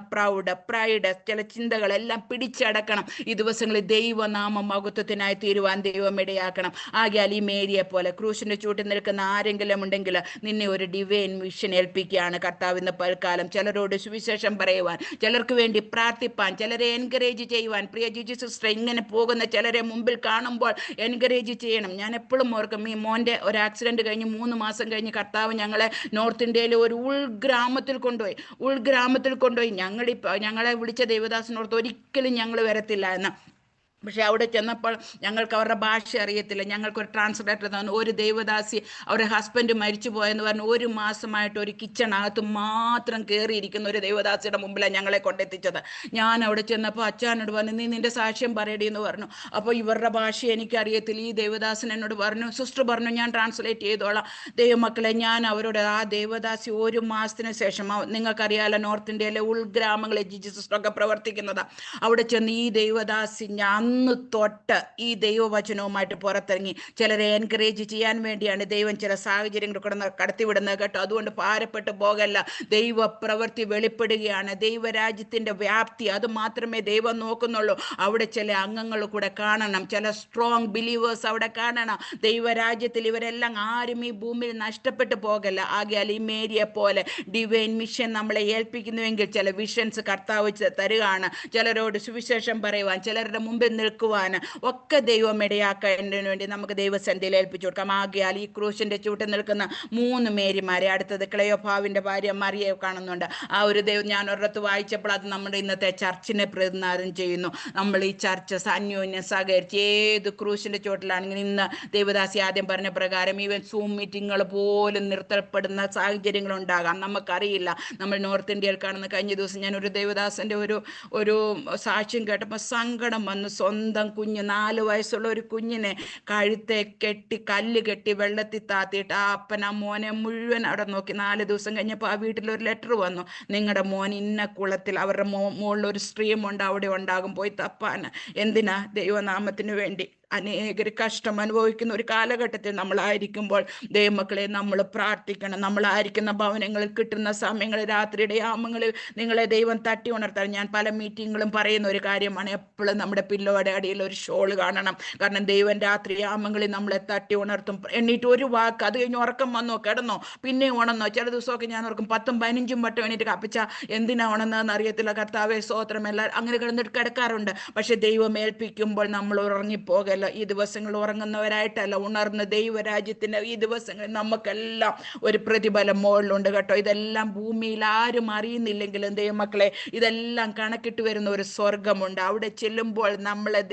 പ്രൈഡ് ചില ചിന്തകളെല്ലാം പിടിച്ചടക്കണം. ഈ ദിവസങ്ങളിൽ ദൈവനാമ മഹത്വത്തിനായി തീരുവാൻ ദൈവം ഇടയാക്കണം. ആകയാൽ ഈ മേരിയെ പോലെ ക്രൂശിന്റെ ചൂട്ടിൽ നിൽക്കുന്ന ആരെങ്കിലും ഉണ്ടെങ്കിൽ നിന്നെ ഒരു ഡിവൈൻ മിഷൻ ഏൽപ്പിക്കുകയാണ് കർത്താവ് ഇന്ന് പൽക്കാലം. ചിലരോട് സുവിശേഷം പറയുവാൻ, ചിലർക്ക് വേണ്ടി പ്രാർത്ഥിപ്പാൻ, ചിലരെ എൻകറേജ് ചെയ്യുവാൻ. പ്രിയ ജിജി സിസ്റ്റർ, ഇങ്ങനെ പോകുന്ന ചിലരെ മുമ്പിൽ കാണുമ്പോൾ എൻകറേജ് ചെയ്യണം. ഞാൻ എപ്പോഴും ഓർക്കും, ഈ മോൻ്റെ ഒരു ആക്സിഡന്റ് കഴിഞ്ഞ് 3 മാസം കഴിഞ്ഞ് കർത്താവ് ഞങ്ങളെ നോർത്ത് ഇന്ത്യയിലെ ഒരു ഉൾഗ്രാമത്തിൽ കൊണ്ടുപോയി. ഞങ്ങളെ വിളിച്ച ദേവദാസനോർത്ത് ഒരിക്കലും ഞങ്ങൾ വരത്തില്ല എന്ന്. പക്ഷെ അവിടെ ചെന്നപ്പോൾ ഞങ്ങൾക്ക് അവരുടെ ഭാഷ അറിയത്തില്ല. ഞങ്ങൾക്കൊരു ട്രാൻസ്ലേറ്റർ തന്നു. ഒരു ദൈവദാസി അവരുടെ ഹസ്ബൻഡ് മരിച്ചു പോയെന്ന് പറഞ്ഞ് 1 മാസമായിട്ട് ഒരു കിച്ചണകത്ത് മാത്രം കയറിയിരിക്കുന്ന ഒരു ദൈവദാസിയുടെ മുമ്പിലാണ് ഞങ്ങളെ കൊണ്ടെത്തിച്ചത്. ഞാൻ അവിടെ ചെന്നപ്പോൾ അച്ഛനോട് പറഞ്ഞു, നീ നിന്റെ സാക്ഷ്യം പറയടി എന്ന് പറഞ്ഞു. അപ്പോൾ ഇവരുടെ ഭാഷ എനിക്കറിയത്തില്ല. ഈ ദേവദാസൻ എന്നോട് പറഞ്ഞു, സിസ്റ്റർ പറഞ്ഞു ഞാൻ ട്രാൻസ്ലേറ്റ് ചെയ്തോളാം. ദൈവമക്കളെ, ഞാൻ അവരോട്, ആ ദേവദാസി 1 മാസത്തിന് ശേഷം, നിങ്ങൾക്കറിയാലോ നോർത്ത് ഇന്ത്യയിലെ ഉൾഗ്രാമങ്ങളിൽ ജിജി സിസ്റ്ററൊക്കെ പ്രവർത്തിക്കുന്നത്, അവിടെ ചെന്ന് ഈ ദേവദാസി അന്ന് തൊട്ട് ഈ ദൈവവചനവുമായിട്ട് പുറത്തിറങ്ങി. ചിലരെ എൻകറേജ് ചെയ്യാൻ വേണ്ടിയാണ് ദൈവം ചില സാഹചര്യങ്ങൾ കടത്തിവിടുന്നത് കേട്ടോ. അതുകൊണ്ട് ഭാരപ്പെട്ടു പോകല്ല. ദൈവ പ്രവൃത്തി വെളിപ്പെടുകയാണ്. ദൈവരാജ്യത്തിന്റെ വ്യാപ്തി അത് മാത്രമേ ദൈവം നോക്കുന്നുള്ളൂ. അവിടെ ചില അംഗങ്ങൾ കൂടെ കാണണം, ചില സ്ട്രോങ് ബിലീവേഴ്സ് അവിടെ കാണണം. ദൈവരാജ്യത്തിൽ ഇവരെല്ലാം ആരും ഈ ഭൂമിയിൽ നഷ്ടപ്പെട്ടു പോകല്ല. ആകയാൽ ഈ മേരിയെ പോലെ ഡിവൈൻ മിഷൻ നമ്മളെ ഏൽപ്പിക്കുന്നുവെങ്കിൽ ചില വിഷൻസ് കർത്താവ് തരുകയാണ്. ചിലരോട് സുവിശേഷം പറയുവാൻ, ചിലരുടെ മുമ്പിൽ നിൽക്കുവാൻ ഒക്കെ ദൈവം ഇടയാക്കുന്നതിന് വേണ്ടി നമുക്ക് ദൈവസന്നിധിയിൽ ഏൽപ്പിച്ചു കൊടുക്കാം. ആകയാൽ ഈ ക്രൂശിന്റെ ചൂട്ടിൽ നിൽക്കുന്ന 3 മേരിമാരെ, അടുത്തത് ക്ലെയോപ്പാവിന്റെ ഭാര്യ മറിയെ കാണുന്നുണ്ട്. ആ ഒരു ഞാൻ ഒരിടത്ത് വായിച്ചപ്പോൾ അത് നമ്മുടെ ഇന്നത്തെ ചർച്ചിനെ പ്രതിനിധാനം ചെയ്യുന്നു. നമ്മൾ ഈ ചർച്ച അന്യോന്യം സഹകരിച്ച് ഏത് ക്രൂശിന്റെ ചുവട്ടിലാണെങ്കിൽ, ഇന്ന് ദേവദാസി ആദ്യം പറഞ്ഞ പ്രകാരം ഈവൻ സൂം മീറ്റിങ്ങുകൾ പോലും നിർത്തപ്പെടുന്ന സാഹചര്യങ്ങൾ ഉണ്ടാകാം, നമുക്കറിയില്ല. നമ്മൾ നോർത്ത് ഇന്ത്യയിൽ കാണുന്ന, കഴിഞ്ഞ ദിവസം ഞാൻ ഒരു ദേവദാസന്റെ ഒരു സാക്ഷ്യം കേട്ടപ്പോൾ സങ്കടം വന്നു. സ്വന്തം കുഞ്ഞ്, 4 വയസ്സുള്ള ഒരു കുഞ്ഞിനെ കഴുത്തെ കല്ല് കെട്ടി വെള്ളത്തിൽ താത്തിയിട്ട് ആ അപ്പൻ ആ മോനെ മുഴുവൻ അവിടെ നോക്കി. 4 ദിവസം കഴിഞ്ഞപ്പോൾ ആ വീട്ടിലൊരു ലെറ്റർ വന്നു, നിങ്ങളുടെ മോൻ ഇന്ന കുളത്തിൽ, അവരുടെ മുകളിൽ ഒരു സ്ട്രീം ഉണ്ട്, അവിടെ ഉണ്ടാകും, പോയി തപ്പാൻ. എന്തിനാ? ദൈവനാമത്തിന് വേണ്ടി. അനേകർ കഷ്ടം അനുഭവിക്കുന്ന ഒരു കാലഘട്ടത്തിൽ നമ്മളായിരിക്കുമ്പോൾ ദൈവമക്കളെ നമ്മൾ പ്രാർത്ഥിക്കണം. നമ്മളായിരിക്കുന്ന ഭവനങ്ങളിൽ കിട്ടുന്ന സമയങ്ങളിൽ, രാത്രിയുടെ യാമങ്ങളിൽ നിങ്ങളെ ദൈവം തട്ടി ഉണർത്താൻ. ഞാൻ പല മീറ്റിങ്ങുകളും പറയുന്ന ഒരു കാര്യമാണ്, എപ്പോഴും നമ്മുടെ പില്ലോയുടെ അടിയിൽ ഒരു ഷോൾ കാണണം. കാരണം ദൈവം രാത്രി യാമങ്ങളിൽ നമ്മളെ തട്ടി ഉണർത്തും. എണ്ണീറ്റ് ഒരു വാക്ക്, അത് കഴിഞ്ഞ് ഉറക്കം വന്നോ, കിടന്നോ, പിന്നെ ഉണന്നോ. ചില ദിവസമൊക്കെ ഞാൻ ഓർക്കും 10ഉം 15ഉം വട്ടം എണീറ്റ് കപ്പിച്ച എന്തിനാ ഉണന്നതെന്ന് അറിയത്തില്ല, കർത്താവേ സ്തോത്രം, എല്ലാം അങ്ങനെ കിടക്കാറുണ്ട്. പക്ഷെ ദൈവം ഏൽപ്പിക്കുമ്പോൾ നമ്മൾ ഉറങ്ങിപ്പോകല്ല. ഈ ദിവസങ്ങൾ ഉറങ്ങുന്നവരായിട്ടല്ല, ഉണർന്ന് ദൈവരാജ്യത്തിന്റെ ഈ ദിവസങ്ങളിൽ നമുക്കെല്ലാം ഒരു പ്രതിഫലം മുകളിലുണ്ട് കേട്ടോ. ഇതെല്ലാം ഭൂമിയിൽ ആരും അറിയുന്നില്ലെങ്കിലും ദൈവമക്കളെ, ഇതെല്ലാം കണക്കിട്ട് വരുന്ന ഒരു സ്വർഗമുണ്ട്. അവിടെ ചെല്ലുമ്പോൾ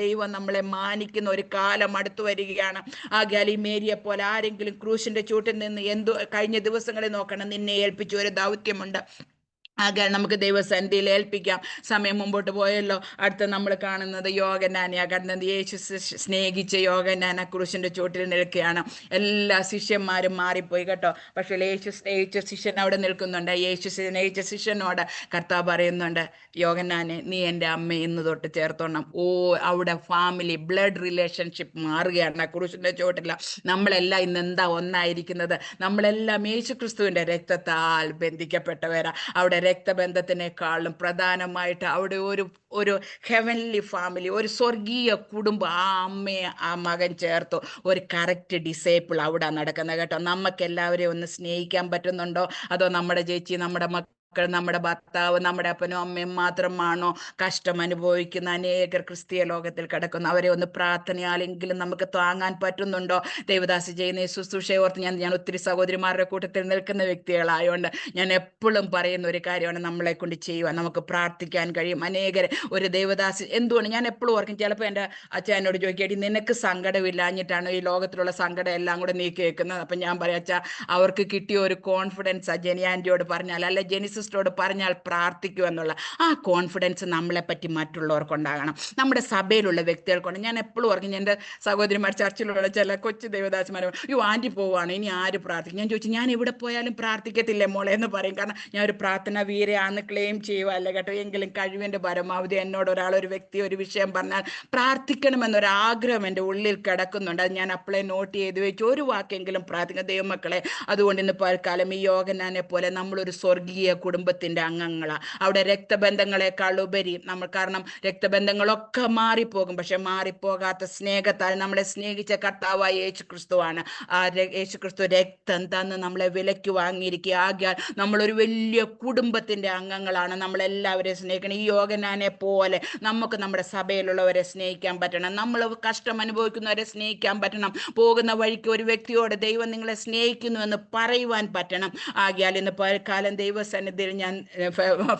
ദൈവം നമ്മളെ മാനിക്കുന്ന ഒരു കാലം അടുത്തു വരികയാണ്. ആകയാൽ ഈ മേരിയെ പോലെ ആരെങ്കിലും ക്രൂശിന്റെ ചൂട്ടിൽ നിന്ന് കഴിഞ്ഞ ദിവസങ്ങളിൽ നോക്കണം, നിന്നെ ഏൽപ്പിച്ച ഒരു ദൗത്യമുണ്ട്. ആകെ നമുക്ക് ദൈവസന്നിധിയിൽ ഏൽപ്പിക്കാം. സമയം മുമ്പോട്ട് പോയല്ലോ. അടുത്ത നമ്മൾ കാണുന്നത് യോഹന്നാനെയാ കാണുന്നത്. യേശു സ്നേഹിച്ച യോഹന്നാൻ ക്രൂശിന്റെ ചുവട്ടിൽ നിൽക്കുകയാണ്. എല്ലാ ശിഷ്യന്മാരും മാറിപ്പോയി കേട്ടോ. പക്ഷേ യേശു സ്നേഹിച്ച ശിഷ്യൻ അവിടെ നിൽക്കുന്നുണ്ട്. യേശു സ്നേഹിച്ച ശിഷ്യനോട് കർത്താവ് പറയുന്നുണ്ട്, യോഹന്നാനെ, നീ എൻ്റെ അമ്മ ഇന്ന് തൊട്ട് ചേർത്തോണം. അവിടെ ഫാമിലി ബ്ലഡ് റിലേഷൻഷിപ്പ് മാറുകയാണ് ക്രൂശിന്റെ ചുവട്ടിൽ. നമ്മളെല്ലാം ഇന്ന് എന്താ ഒന്നായിരിക്കുന്നത്? നമ്മളെല്ലാം യേശു ക്രിസ്തുവിന്റെ രക്തത്താൽ ബന്ധിക്കപ്പെട്ടവരാ. അവിടെ രക്തബന്ധത്തിനേക്കാളും പ്രധാനമായിട്ട് അവിടെ ഒരു ഹെവൻലി ഫാമിലി, ഒരു സ്വർഗീയ കുടുംബം, ആ അമ്മയെ ആ മകൻ ചേർത്തു. ഒരു കറക്റ്റ് ഡിസേപ്പിൾ അവിടെ നടക്കുന്നത് കേട്ടോ. നമുക്ക് എല്ലാവരെയും ഒന്ന് സ്നേഹിക്കാൻ പറ്റുന്നുണ്ടോ? അതോ നമ്മുടെ ചേച്ചി, നമ്മുടെ നമ്മുടെ ഭർത്താവ്, നമ്മുടെ അപ്പനും അമ്മയും മാത്രമാണോ കഷ്ടം അനുഭവിക്കുന്ന അനേകർ ക്രിസ്തീയ ലോകത്തിൽ കിടക്കുന്നു? അവരെ ഒന്ന് പ്രാർത്ഥനയാലെങ്കിലും നമുക്ക് താങ്ങാൻ പറ്റുന്നുണ്ടോ? ദേവദാസി ചെയ്യുന്ന ശുശ്രൂഷയെ ഓർത്ത് ഞാൻ ഒത്തിരി സഹോദരിമാരുടെ കൂട്ടത്തിൽ നിൽക്കുന്ന വ്യക്തികളായതുകൊണ്ട് ഞാൻ എപ്പോഴും പറയുന്ന ഒരു കാര്യമാണ്, നമ്മളെ കൊണ്ട് ചെയ്യുവാൻ നമുക്ക് പ്രാർത്ഥിക്കാൻ കഴിയും. അനേകർ ഒരു ദേവദാസി എന്തുകൊണ്ട് ഞാൻ എപ്പോഴും ഓർക്കും, ചിലപ്പോൾ എൻ്റെ അച്ഛനോട് ചോദിക്കേണ്ടി, നിനക്ക് സങ്കടമില്ലാഞ്ഞിട്ടാണ് ഈ ലോകത്തിലുള്ള സങ്കടം എല്ലാം കൂടെ നീക്കി വെക്കുന്നത്? അപ്പം ഞാൻ പറയാം, അച്ഛാ, അവർക്ക് കിട്ടിയ ഒരു കോൺഫിഡൻസ് ജെനി ആൻറ്റിയോട് പറഞ്ഞാൽ, അല്ല ജെനിസ് സിസ്റ്ററോട് പറഞ്ഞാൽ പ്രാർത്ഥിക്കൂ എന്നുള്ള ആ കോൺഫിഡൻസ് നമ്മളെ പറ്റി മറ്റുള്ളവർക്കുണ്ടാകണം, നമ്മുടെ സഭയിലുള്ള വ്യക്തികൾക്കുണ്ട്. ഞാൻ എപ്പോഴും ഓർക്കും, എൻ്റെ സഹോദരിമാർ ചർച്ചിലുള്ള ചില കൊച്ചു ദേവദാസന്മാർ, യോ ആൻറ്റി പോവാണ് ഇനി ആര് പ്രാർത്ഥിക്കും. ഞാൻ ചോദിച്ചു, ഞാൻ എവിടെ പോയാലും പ്രാർത്ഥിക്കത്തില്ലേ മോളെ എന്ന് പറയും. കാരണം ഞാൻ ഒരു പ്രാർത്ഥന വീരയാന്ന് ക്ലെയിം ചെയ്യുവല്ല കേട്ടോ. എങ്കിലും കഴിവിൻ്റെ പരമാവധി എന്നോട് ഒരു വ്യക്തി ഒരു വിഷയം പറഞ്ഞാൽ പ്രാർത്ഥിക്കണമെന്നൊരാഗ്രഹം എൻ്റെ ഉള്ളിൽ കിടക്കുന്നുണ്ട്. അത് ഞാൻ അപ്പോഴേ നോട്ട് ചെയ്ത് വെച്ചു, ഒരു വാക്കെങ്കിലും പ്രാർത്ഥിക്കുക ദൈവമക്കളെ. അതുകൊണ്ട് ഇന്ന് പൽക്കാലം ഈ യോഗനാനെ പോലെ നമ്മളൊരു സ്വർഗീയ കുടുംബത്തിൻ്റെ അംഗങ്ങളാണ്. അവിടെ രക്തബന്ധങ്ങളെക്കാൾ ഉപരി നമ്മൾ, കാരണം രക്തബന്ധങ്ങളൊക്കെ മാറിപ്പോകും, പക്ഷെ മാറിപ്പോകാത്ത സ്നേഹത്താൽ നമ്മളെ സ്നേഹിച്ച കർത്താവായ യേശു ക്രിസ്തുവാണ്. ആ യേശു ക്രിസ്തു രക്തം തന്ന് നമ്മളെ വിലയ്ക്ക് വാങ്ങിയിരിക്കുക. ആകയാൽ നമ്മളൊരു വലിയ കുടുംബത്തിൻ്റെ അംഗങ്ങളാണ്. നമ്മളെല്ലാവരെയും സ്നേഹിക്കണം. ഈ യോഗനാനെ പോലെ നമുക്ക് നമ്മുടെ സഭയിലുള്ളവരെ സ്നേഹിക്കാൻ പറ്റണം, നമ്മൾ കഷ്ടം അനുഭവിക്കുന്നവരെ സ്നേഹിക്കാൻ പറ്റണം, പോകുന്ന വഴിക്ക് ഒരു വ്യക്തിയോട് ദൈവം നിങ്ങളെ സ്നേഹിക്കുന്നു എന്ന് പറയുവാൻ പറ്റണം. ആകയാൽ ഇന്ന് പൽക്കാലം ദൈവസന്നിധിയിൽ ഞാൻ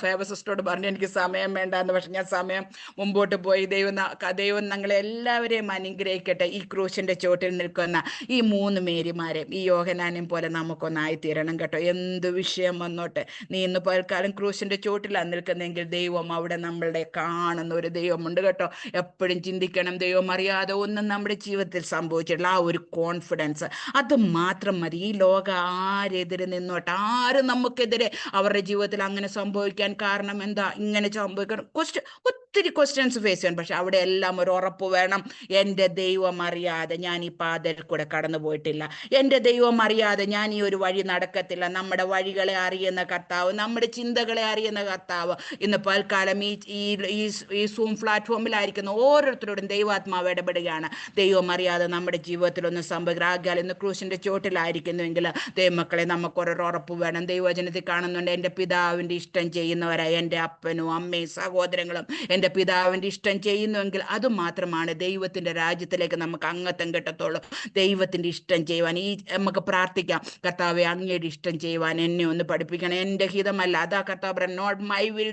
ഫേവ സിസ്റ്ററോട് പറഞ്ഞു എനിക്ക് സമയം വേണ്ടാന്ന്, പക്ഷെ ഞാൻ സമയം മുമ്പോട്ട് പോയി. ദൈവം ഞങ്ങളെ എല്ലാവരെയും അനുഗ്രഹിക്കട്ടെ. ഈ ക്രൂശിൻ്റെ ചോട്ടിൽ നിൽക്കുന്ന ഈ 3 മേരിമാരെ ഈ യോഹന്നാനെയും പോലെ നമുക്കൊന്നായി തീരണം കേട്ടോ. എന്ത് വിഷയം വന്നോട്ടെ, നീ ഇന്ന് പൽക്കാലം ക്രൂശിൻ്റെ ചോട്ടിലാണ് നിൽക്കുന്നതെങ്കിൽ ദൈവം അവിടെ നമ്മളുടെ കാണുന്ന ഒരു ദൈവമുണ്ട് കേട്ടോ. എപ്പോഴും ചിന്തിക്കണം, ദൈവം അറിയാതെ ഒന്നും നമ്മുടെ ജീവിതത്തിൽ സംഭവിച്ചിട്ടില്ല. ആ ഒരു കോൺഫിഡൻസ് അത് മാത്രം മതി. ഈ ലോകം ആരെതിരെ നിന്നോട്ടെ, ആരും നമുക്കെതിരെ അവരുടെ ജീവിതത്തിൽ അങ്ങനെ സംഭവിക്കാൻ കാരണം എന്താ, ഇങ്ങനെ സംഭവിക്കണം, ഒത്തിരി ക്വസ്റ്റ്യൻസ് ഫേസ് ചെയ്യണം. പക്ഷെ അവിടെ എല്ലാം ഒരു ഉറപ്പ് വേണം, എൻ്റെ ദൈവം അറിയാതെ ഞാൻ ഈ പാതയിൽ കൂടെ കടന്നു പോയിട്ടില്ല, എൻ്റെ ദൈവം അറിയാതെ ഞാൻ ഈ ഒരു വഴി നടക്കത്തില്ല. നമ്മുടെ വഴികളെ അറിയുന്ന കർത്താവ്, നമ്മുടെ ചിന്തകളെ അറിയുന്ന കർത്താവ് ഇന്ന് പൽക്കാലം ഈ സൂം പ്ലാറ്റ്ഫോമിലായിരിക്കുന്ന ഓരോരുത്തരോടും ദൈവാത്മാവ് ഇടപെടുകയാണ്. ദൈവം അറിയാതെ നമ്മുടെ ജീവിതത്തിലൊന്നും സംഭവിക്കാൽ ഇന്ന് ക്രൂശിൻ്റെ ചോട്ടിലായിരിക്കുന്നുവെങ്കിൽ ദൈവമക്കളെ നമുക്കൊരു ഉറപ്പ് വേണം. ദൈവവചനത്തിൽ കാണുന്നുണ്ട്, എൻ്റെ പിതാവിൻ്റെ ഇഷ്ടം ചെയ്യുന്നവരായി എൻ്റെ അപ്പനും അമ്മയും സഹോദരങ്ങളും എൻ്റെ പിതാവിൻ്റെ ഇഷ്ടം ചെയ്യുന്നുവെങ്കിൽ അതുമാത്രമാണ് ദൈവത്തിൻ്റെ രാജ്യത്തിലേക്ക് നമുക്ക് അംഗത്വം കിട്ടത്തുള്ളൂ. ദൈവത്തിൻ്റെ ഇഷ്ടം ചെയ്യുവാൻ നമുക്ക് പ്രാർത്ഥിക്കാം, കർത്താവെ അങ്ങയുടെ ഇഷ്ടം ചെയ്യുവാൻ എന്നെ ഒന്ന് പഠിപ്പിക്കണം, എൻ്റെ ഹിതമല്ല. അതാ കർത്താവ് പറയാം, നോട്ട് മൈ വിൽ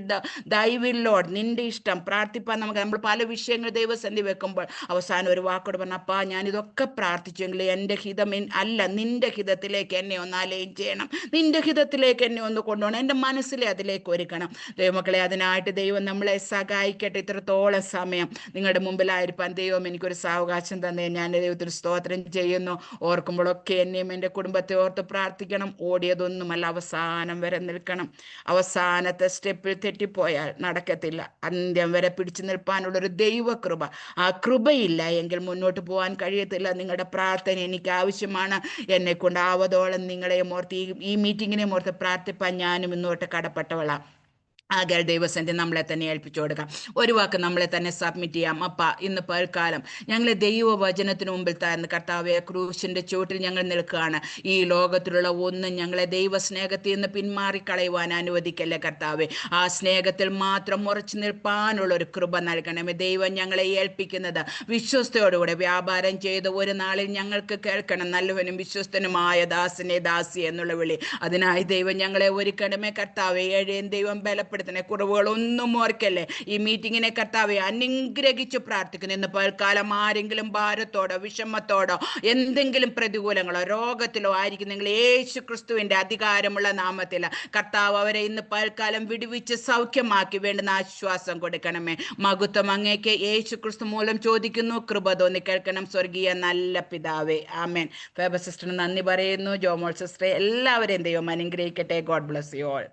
ദൈ വിൽ ലോഡ്, നിൻ്റെ ഇഷ്ടം പ്രാർത്ഥിപ്പാൻ. നമ്മൾ പല വിഷയങ്ങൾ ദൈവസന്ധി വെക്കുമ്പോൾ അവസാനം ഒരു വാക്കോട് പറഞ്ഞ, അപ്പാ ഞാനിതൊക്കെ പ്രാർത്ഥിച്ചെങ്കിൽ എൻ്റെ ഹിതം അല്ല, നിൻ്റെ ഹിതത്തിലേക്ക് എന്നെ ഒന്ന് അലൈൻ ചെയ്യണം, നിൻ്റെ ഹിതത്തിലേക്ക് എന്നെ ഒന്ന് കൊണ്ടുപോകണം, എൻ്റെ മനസ്സിലെ അതിലേക്ക് ഒരുക്കണം. ദൈവമക്കളെ, അതിനായിട്ട് ദൈവം നമ്മളെ സഹായിക്കട്ടെ. ഇത്രത്തോളം സമയം നിങ്ങളുടെ മുമ്പിലായിരിക്കാൻ ദൈവം എനിക്കൊരു സാവകാശം തന്നെ ഞാൻ ദൈവത്തിന് സ്തോത്രം ചെയ്യുന്നു. ഓർക്കുമ്പോഴൊക്കെ എന്നെയും എൻ്റെ കുടുംബത്തെ ഓർത്ത് പ്രാർത്ഥിക്കണം. ഓടിയതൊന്നുമല്ല, അവസാനം വരെ നിൽക്കണം. അവസാനത്തെ സ്റ്റെപ്പിൽ തെറ്റിപ്പോയാൽ നടക്കത്തില്ല. അന്ത്യം വരെ പിടിച്ചു നിൽപ്പാനുള്ളൊരു ദൈവകൃപ, ആ കൃപയില്ല എങ്കിൽ മുന്നോട്ട് പോകാൻ കഴിയത്തില്ല. നിങ്ങളുടെ പ്രാർത്ഥന എനിക്ക് ആവശ്യമാണ്. എന്നെ കൊണ്ട് ആവതോളം നിങ്ങളെയും ഓർത്ത് ഈ മീറ്റിങ്ങിനെയും ഓർത്ത് പ്രാർത്ഥിപ്പാൻ ഞാനും ഇന്നോട്ട് കടപ്പെട്ടവളാണ്. ആകയാൽ ദൈവസന്നിധി നമ്മളെ തന്നെ ഏൽപ്പിച്ചു കൊടുക്കാം. ഒരു വാക്ക് നമ്മളെ തന്നെ സബ്മിറ്റ് ചെയ്യാം. അപ്പ ഇന്ന് പൽക്കാലം ഞങ്ങളെ ദൈവവചനത്തിന് മുമ്പിൽ താഴ്ന്ന് കർത്താവെ ക്രൂശിൻ്റെ ചുവട്ടിൽ ഞങ്ങൾ നിൽക്കുകയാണ്. ഈ ലോകത്തിലുള്ള ഒന്നും ഞങ്ങളെ ദൈവസ്നേഹത്തിൽ നിന്ന് പിന്മാറിക്കളയുവാൻ അനുവദിക്കല്ലേ കർത്താവെ. ആ സ്നേഹത്തിൽ മാത്രം ഉറച്ചു നിൽപ്പാനുള്ള ഒരു കൃപ നൽകണമേ. ദൈവം ഞങ്ങളെ ഏൽപ്പിക്കുന്നത് വിശ്വസ്തയോടുകൂടെ വ്യാപാരം ചെയ്ത് ഒരു നാളിൽ ഞങ്ങൾക്ക് കേൾക്കണം, നല്ലവനും വിശ്വസ്തനുമായ ദാസനെ ദാസി എന്നുള്ള വിളി. അതിനായി ദൈവം ഞങ്ങളെ ഒരുക്കണമേ കർത്താവെ. ഏഴേം ദൈവം ബലപ്പെടുത്തണേ, കുറവുകളൊന്നും ഓർക്കല്ലേ. ഈ മീറ്റിങ്ങിനെ കർത്താവെ അനുഗ്രഹിച്ച് പ്രാർത്ഥിക്കുന്നു. ഇന്ന് പൽക്കാലം ആരെങ്കിലും ഭാരത്തോടോ വിഷമത്തോടോ എന്തെങ്കിലും പ്രതികൂലങ്ങളോ രോഗത്തിലോ ആയിരിക്കുന്നെങ്കിൽ യേശു ക്രിസ്തുവിൻ്റെ അധികാരമുള്ള നാമത്തിൽ കർത്താവ് അവരെ ഇന്ന് പൽക്കാലം വിടുവിച്ച് സൗഖ്യമാക്കി വേണ്ടുന്ന ആശ്വാസം കൊടുക്കണമേ. മഹത്വം അങ്ങേക്ക് യേശു ക്രിസ്തു മൂലം ചോദിക്കുന്നു, കൃപ തോന്നി കേൾക്കണം സ്വർഗീയ നല്ല പിതാവേ, ആമേൻ. ഫേബ സിസ്റ്ററിന് നന്ദി പറയുന്നു. ജോമോൾ സിസ്റ്ററെ എല്ലാവരെയും ദൈവം അനുഗ്രഹിക്കട്ടെ. God bless you all.